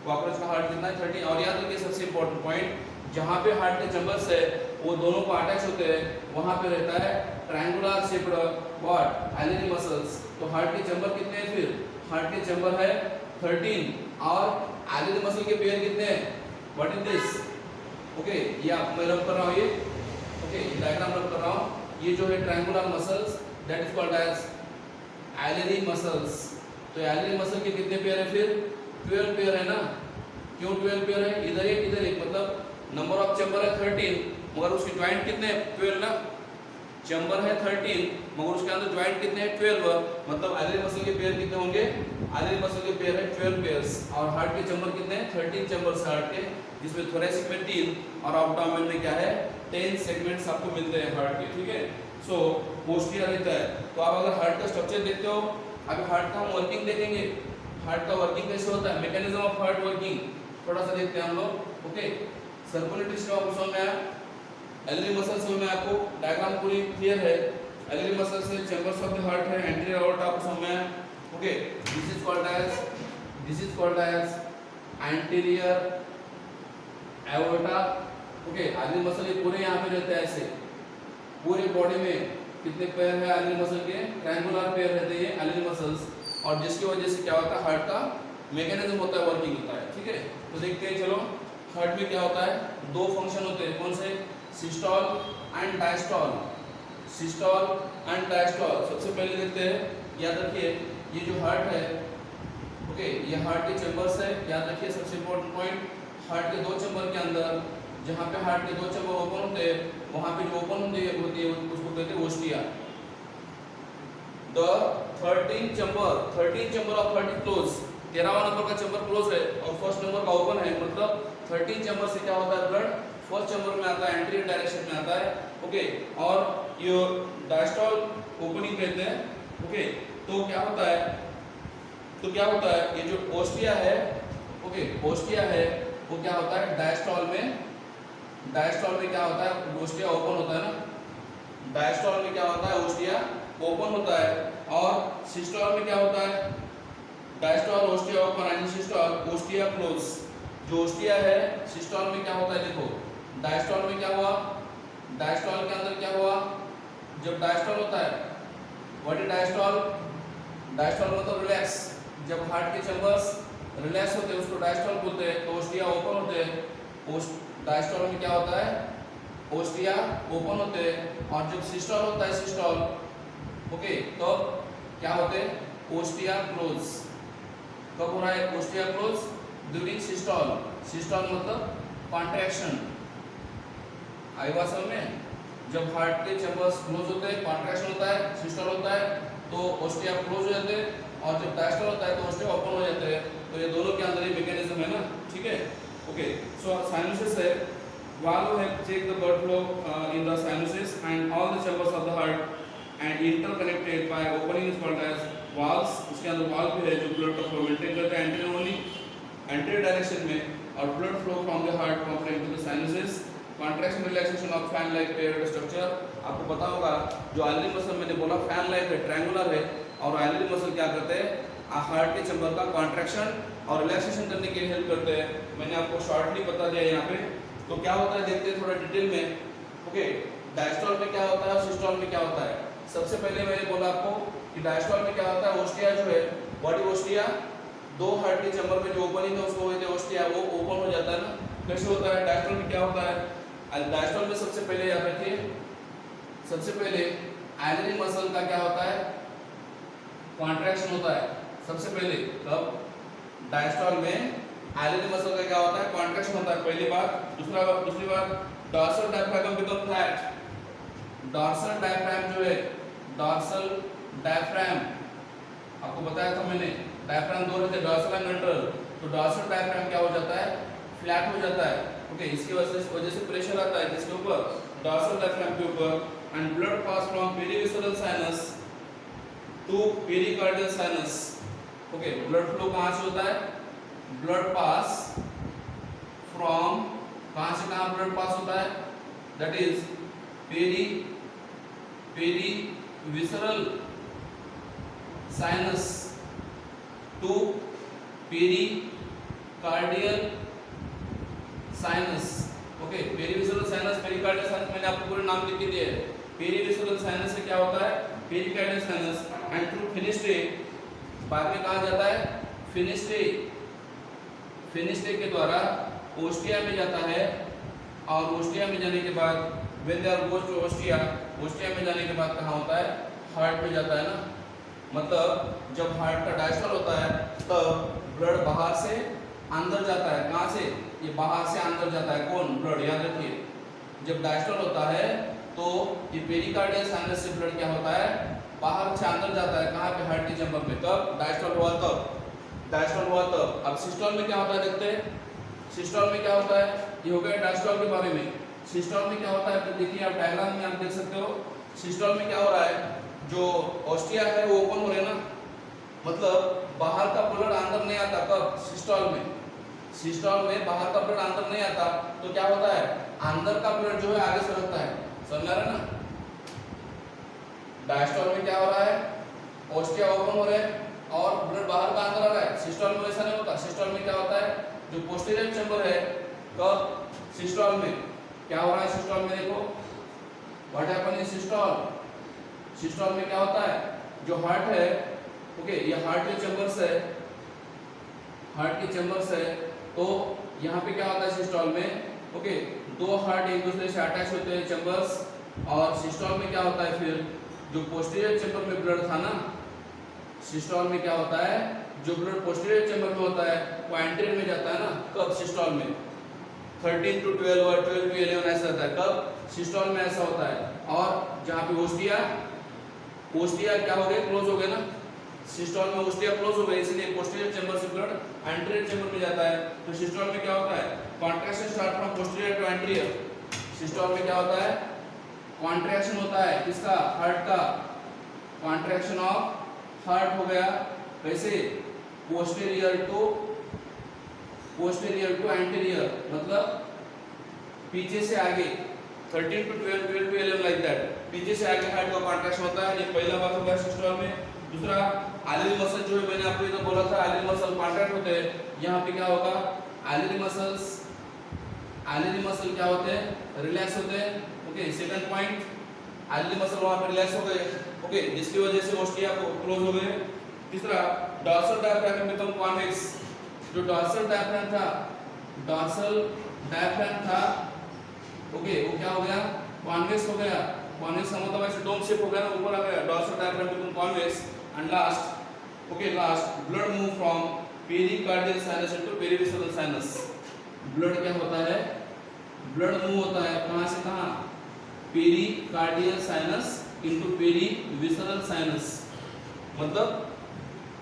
कॉकरोच का हार्ट कितना है? 13। और याद रखिए सबसे इंपॉर्टेंट पॉइंट, जहाँ पे हार्ट के चैम्बर्स है वो दोनों को अटैच होते हैं, वहाँ पे रहता है ट्रायंगुलर शेप्ड व्हाट? एलिनी मसल्स। तो हार्ट के चैम्बर कितने हैं फिर? हार्ट के चैम्बर है 13 और एलिनी मसल के पेयर कितने हैं? What is this? ओके ये आप मैं रब कर रहा हूँ ये। ओके ये डायग्राम रब कर रहा हूँ। ये जो है triangular muscles that is called as alary muscles. तो एलिनी मसल के कितने पेयर है फिर? 12 पेयर है ना। क्यों 12 पेयर है? इधर एक मतलब नंबर ऑफ चैम्बर है 13 मगर उसके जॉइंट कितने हैं? 12 ना। चैम्बर है 13 मगर उसके अंदर जॉइंट कितने हैं? 12। मतलब एलिनी मसल के पेयर कितने होंगे? एलिनी मसल के पेयर है 12 पेयर्स। और हार्ट के चैम्बर कितने हैं? 13 चैम्बर्स हार्ट के, जिसमें थोरैसिक में 3 और एब्डोमेन में क्या है? 10 सेगमेंट्स आपको मिलते हैं हार्ट के। ठीक है सो पोस्टीरियर रहता है। तो आप अगर हार्ट का स्ट्रक्चर देखते हो, अभी हार्ट का हम वर्किंग देखेंगे। हार्ट का वर्किंग कैसे होता है? मैकेनिज्म ऑफ हार्ट वर्किंग थोड़ा सा देखते हैं हम लोग। ओके सर्कुलेटरी सिस्टम आपको समझ में आया? एलिनी मसल समझ में आपको? डायग्राम पूरी क्लियर है? एलिनी मसल से चैम्बर्स ऑफ द हार्ट है, एंटीरियर एओर्टा आपको समझ में आया? Okay this is called as anterior aorta. Okay alary muscle ये पूरे यहाँ पे रहते हैं ऐसे। पूरे बॉडी में कितने पेयर है एलिनी मसल के? ट्रायंगुलर पेयर रहते हैं एलिनी मसल्स। और जिसकी वजह से क्या होता है? हार्ट का मैकेनिज्म होता है, वर्किंग होता है। ठीक है तो देखते हैं चलो हार्ट में क्या होता है। दो फंक्शन होते हैं, कौन से? Systole and diastole. Systole and diastole सबसे पहले देखते हैं। याद रखिए ये जो हार्ट है ओके ये हार्ट के चैम्बर्स है। याद रखिए सबसे इंपॉर्टेंट पॉइंट, हार्ट के दो चैम्बर के अंदर जहाँ पे हार्ट के दो चैम्बर ओपन होते हैं वहाँ पे जो ओपन होती है उसको कहते हैं ostia. The 13 chamber of heart is close. 13वां नंबर का चैम्बर क्लोज है और फर्स्ट नंबर का ओपन है। मतलब 13 चैम्बर से क्या होता है? ब्लड फर्स्ट चैम्बर में आता है, एंटीरियर डायरेक्शन में आता है। ओके और ये डायस्टोल ओपनिंग कहते हैं। ओके तो क्या होता है? ये जो ओस्टिया है ओके ओस्टिया है वो क्या होता है? डायस्टोल में क्या होता है? ओस्टिया ओपन होता है ना। डायस्टोल में क्या होता है? ओस्टिया ओपन होता है। और सिस्टोल में क्या होता है? Diastole ostia open and systole ostia close. जो ओस्टिया है सिस्टोल में क्या होता है? देखो डायस्टोल में क्या हुआ? डायस्टोल के अंदर क्या हुआ? जब डायस्टोल होता है व्हाट इज डायस्टोल? डायस्टोल मतलब रिलैक्स। जब हार्ट के चैम्बर्स रिलैक्स होते हैं उसको डायस्टोल बोलते हैं। तो ओस्टिया ओपन होते हैं। डायस्टोल में क्या होता है? ओस्टिया ओपन होते हैं। और जब सिस्टोल होता है सिस्टोल ओके तो क्या होते हैं? Ostia close. कब हो रहा है ostia close? During systole. Systole मतलब कॉन्ट्रैक्शन। आई बात समझ में? जब हार्ट के चैम्बर्स क्लोज होते हैं कॉन्ट्रैक्शन होता है, सिस्टोल होता है तो ओस्टिया क्लोज हो जाते हैं और जब डायस्टोल होता है तो ओस्टिया ओपन हो जाते हैं। तो ये दोनों के अंदर ये मैकेनिज्म है ना। ठीक है ओके सो साइनसेस है। valve help check the blood flow in the sinuses and all the chambers of the heart and interconnected by opening is called as valves। उसके अंदर valve भी है जो blood का flow maintain करता है anterior only anterior direction में और blood flow from the heart pump into the sinuses। contraction relaxation of fan like paired structure। आपको पता होगा जो एलिनी मसल मैंने बोला फैन लाइक है, ट्रायंगुलर है और एलिनी मसल क्या करते हैं? हार्ट के चैम्बर का कॉन्ट्रैक्शन और रिलैक्सेशन करने के लिए हेल्प करते हैं। मैंने आपको शॉर्टली बता दिया यहाँ पे। तो क्या होता है देखते हैं थोड़ा डिटेल में। ओके डायस्टोल में क्या होता है और सिस्टोल में क्या होता है? सबसे पहले मैंने बोला आपको कि डायस्टोल में क्या होता है? ओस्टिया जो है बॉडी ओस्टिया दो हार्ट के चैम्बर में जो ओपनिंग है उसको कहते हैं ओस्टिया, वो ओपन हो जाता है ना। कैसे होता है? डायस्टोल में क्या होता है? डायस्टोल में सबसे पहले याद रखिए सबसे पहले एलिनी मसल का क्या होता है, कॉन्ट्रैक्शन होता है सबसे पहले। कब, डायस्टॉल में एलिनी मसल का क्या होता है, कॉन्ट्रैक्शन होता है, पहली बात। दूसरी बात dorsal diaphragm become flat. Dorsal diaphragm जो है, डॉर्सल डायफ्राम आपको बताया था मैंने, डायफ्राम दो रहते हैं, डॉर्सल एंड वेंट्रल। तो डॉर्सल डायफ्राम क्या हो जाता है, फ्लैट हो जाता है। ओके, इसकी वजह से प्रेशर आता है किसके ऊपर, डॉर्सल डायफ्राम के ऊपर। And blood pass from perivisceral sinus to pericardial sinus. Okay, blood flow कहां से होता है, ब्लड पास फ्रॉम, कहां से कहां ब्लड पास होता है, that is perivisceral sinus to pericardial sinus. Okay, perivisceral sinus, pericardial sinus मैंने आपको पूरे नाम लिख के दिए हैं। पेरिविसरल साइनस से क्या होता है, pericardial sinus. And through Finisterre, बाद में कहा जाता है फिनिस्ट्रे, फिनिस्ट्रे के द्वारा ओस्टिया में जाता है। और ओस्टिया में जाने के बाद when they are goes to ostia, ostia में जाने के बाद कहाँ होता है, हार्ट में जाता है ना। मतलब जब हार्ट का डायस्टॉल होता है तब ब्लड बाहर से अंदर जाता है। कहाँ से, ये बाहर से अंदर जाता है, कौन, ब्लड, याद रखिए। जब डायस्टॉल होता है तो ये पेरिकार्डियल साइनस से ब्लड क्या होता है, बाहर से अंदर जाता है। कहाँ पे, हार्ट के चैम्बर में। कब डायस्टॉल हुआ तब, डायस्टॉल हुआ तब। अब सिस्टोल में क्या होता है देखते हैं, सिस्टोल में क्या होता है, ये हो गया डायस्टॉल के बारे में। सिस्टोल में क्या होता है, तो देखिए आप डायग्राम में आप देख सकते हो, सिस्टोल में क्या हो रहा है, जो ओस्टिया है वो ओपन हो रहे हैं ना, मतलब बाहर का ब्लड अंदर नहीं आता। कब, सिस्टोल में, सिस्टोल में बाहर का ब्लड अंदर नहीं आता, तो क्या होता है, अंदर का ब्लड जो है आगे सरकता है, समझ रहे ना। डायस्टोल में क्या हो रहा है, ओस्टिया ओपन हो रहे हैं और ब्लड बाहर का अंदर आ रहा है। सिस्टोल में ऐसा नहीं होता। सिस्टोल में क्या होता है, जो पोस्टीरियर चैम्बर है, कब, सिस्टोल में क्या हो रहा है, सिस्टोल में देखो what happen in systole. Systole में क्या होता है, जो हार्ट है, ओके, ये हार्ट के चैम्बर्स है, हार्ट के चैम्बर्स है। तो यहाँ पे क्या होता है सिस्टोल में, ओके, दो हार्ट एक दूसरे से अटैच होते हैं, चैम्बर्स। और सिस्टोल में क्या होता है, फिर जो पोस्टीरियर चैम्बर में ब्लड था ना, सिस्टोल में क्या होता है, जो ब्लड पोस्टीरियर चैम्बर में होता है वो एंटीरियर में जाता है ना। कब, सिस्टोल में 13 to 12 और 12 to 11 ऐसा होता है। कब, सिस्टोल में ऐसा होता है। और जहाँ पे ओस्टिया, ओस्टिया क्या हो गए, क्लोज हो गए ना, सिस्टोल में ओस्टिया क्लोज हो गए, इसलिए पोस्टीरियर चैम्बर से ब्लड एंटीरियर चैम्बर में जाता है। तो सिस्टोल में क्या होता है, contraction start from posterior to anterior. Systole में क्या होता है, कॉन्ट्रैक्शन होता है किसका, हार्ट का, कॉन्ट्रैक्शन ऑफ हार्ट हो गया। कैसे, पोस्टीरियर टू एंटीरियर, मतलब पीछे से आगे, 13 to 12, 12 to 11 लाइक दैट, पीछे से आगे हार्ट का कॉन्ट्रैक्शन होता है। ये पहला बात हो गया सिस्टोल में। दूसरा, एलिनी मसल जो है, मैंने आपको ये तो बोला था, एलिनी मसल कॉन्ट्रैक्ट होते हैं। यहाँ पे क्या होगा, एलिनी मसल क्या होते हैं, रिलैक्स होते हैं। ओके, सेकंड पॉइंट, एलिनी मसल वहाँ पे रिलैक्स हो गए, ओके, जिसकी वजह से ओस्टिया क्लोज हो गए। तीसरा, डॉर्सल डायफ्राम बिकम कॉन्वेक्स। जो डॉर्सल डायफ्राम था, ओके, वो क्या हो गया, कॉन्वेक्स हो गया। कॉन्वेक्स का मतलब ऐसे डोम शेप हो गया ना, ऊपर आ गया, dorsal diaphragm become convex. And last, okay, last, blood move from pericardial sinus into perivisceral sinus. Blood क्या होता है, ब्लड मूव होता है कहां से कहां, pericardial sinus into perivisceral sinus. मतलब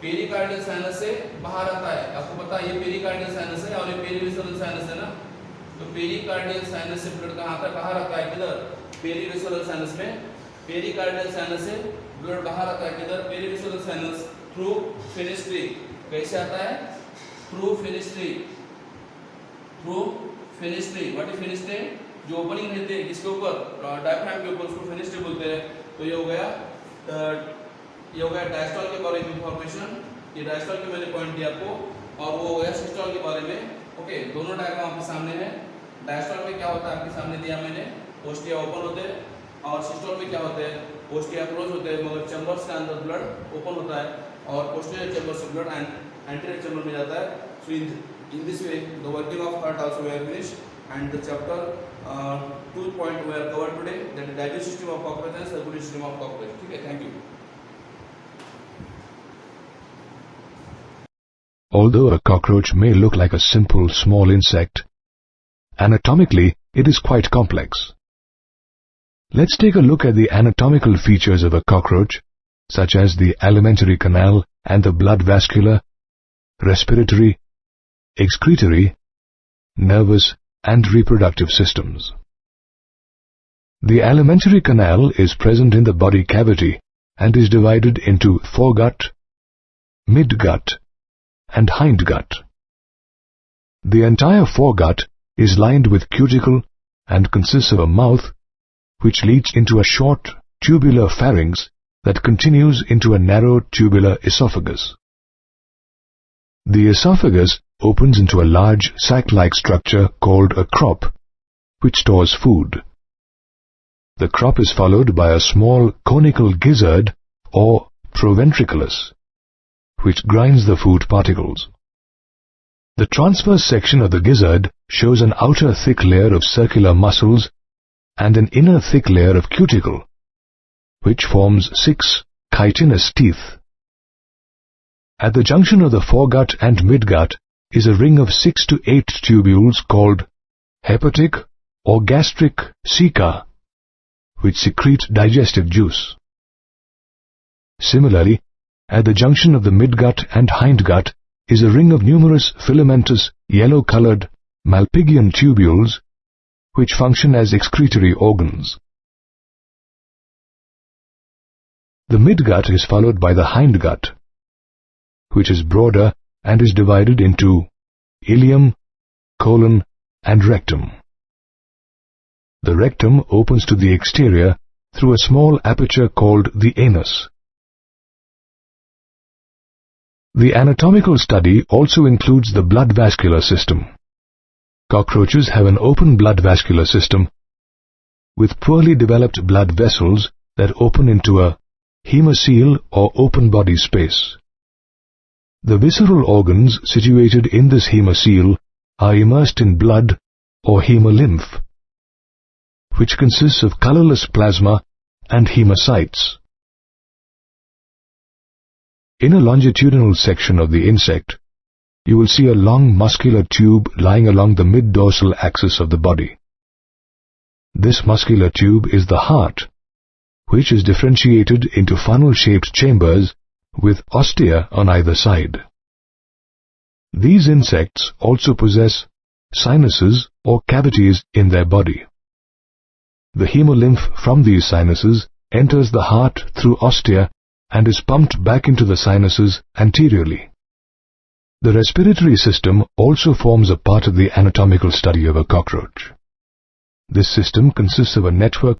पेरिकार्डियल साइनस से बाहर आता है। आपको पता है ये पेरिकार्डियल साइनस है और ये पेरिविसरल साइनस है ना। तो पेरिकार्डियल साइनस से ब्लड कहां आता है, बाहर आता है, किधर, पेरिविसरल साइनस में। पेरिकार्डियल साइनस से ब्लड बाहर आता है, किधर, पेरिविसरल साइनस, थ्रू फेनेस्ट्री। कैसे आता है, through fenestrae, through fenestrae. What is fenestrae, जो ओपनिंग रहती है किसके ऊपर, डायफ्राम के ऊपर, उसको फेनेस्ट्री बोलते हैं। तो ये हो गया डायस्टॉल के बारे में इंफॉर्मेशन। ये डायस्टॉल के मैंने पॉइंट दिया आपको, और वो हो गया सिस्टोल के बारे में। ओके, दोनों डायग्राम आपके सामने है। डायस्टॉल में क्या होता है आपके सामने दिया मैंने, ओस्टिया ओपन होते हैं, और सिस्टोल में क्या होते हैं, ओस्टिया क्लोज होते हैं, मगर चैम्बर्स के अंदर ब्लड ओपन होता है और पोस्टीरियर चैम्बर से ब्लड एंटीरियर चैम्बर में जाता है। So in this way the working of heart also we are finished. and the chapter 2.2 we have covered today, that is digestive system of cockroach and circulatory system of cockroach. Okay, thank you. Although a cockroach may look like a simple small insect, anatomically it is quite complex. Let's take a look at the anatomical features of a cockroach, such as the alimentary canal and the blood vascular, respiratory, excretory, nervous and reproductive systems. The alimentary canal is present in the body cavity and is divided into foregut, midgut and hindgut. The entire foregut is lined with cuticle and consists of a mouth which leads into a short tubular pharynx that continues into a narrow tubular esophagus. The esophagus opens into a large sac-like structure called a crop, which stores food. The crop is followed by a small conical gizzard or proventriculus, which grinds the food particles. The transverse section of the gizzard shows an outer thick layer of circular muscles and an inner thick layer of cuticle, which forms 6 chitinous teeth. At the junction of the foregut and midgut is a ring of 6 to 8 tubules called hepatic or gastric ceca, which secrete digestive juice. Similarly, at the junction of the midgut and hindgut is a ring of numerous filamentous yellow-colored Malpighian tubules which function as excretory organs. The midgut is followed by the hindgut, which is broader and is divided into ileum, colon and rectum. The rectum opens to the exterior through a small aperture called the anus. The anatomical study also includes the blood vascular system. Cockroaches have an open blood vascular system with poorly developed blood vessels that open into a hemocoel or open body space. The visceral organs situated in this hemocoel are immersed in blood or hemolymph, which consists of colorless plasma and hemocytes. In a longitudinal section of the insect, you will see a long muscular tube lying along the mid-dorsal axis of the body. This muscular tube is the heart, which is differentiated into funnel-shaped chambers with ostia on either side. These insects also possess sinuses or cavities in their body. The hemolymph from these sinuses enters the heart through ostia and is pumped back into the sinuses anteriorly. The respiratory system also forms a part of the anatomical study of a cockroach. This system consists of a network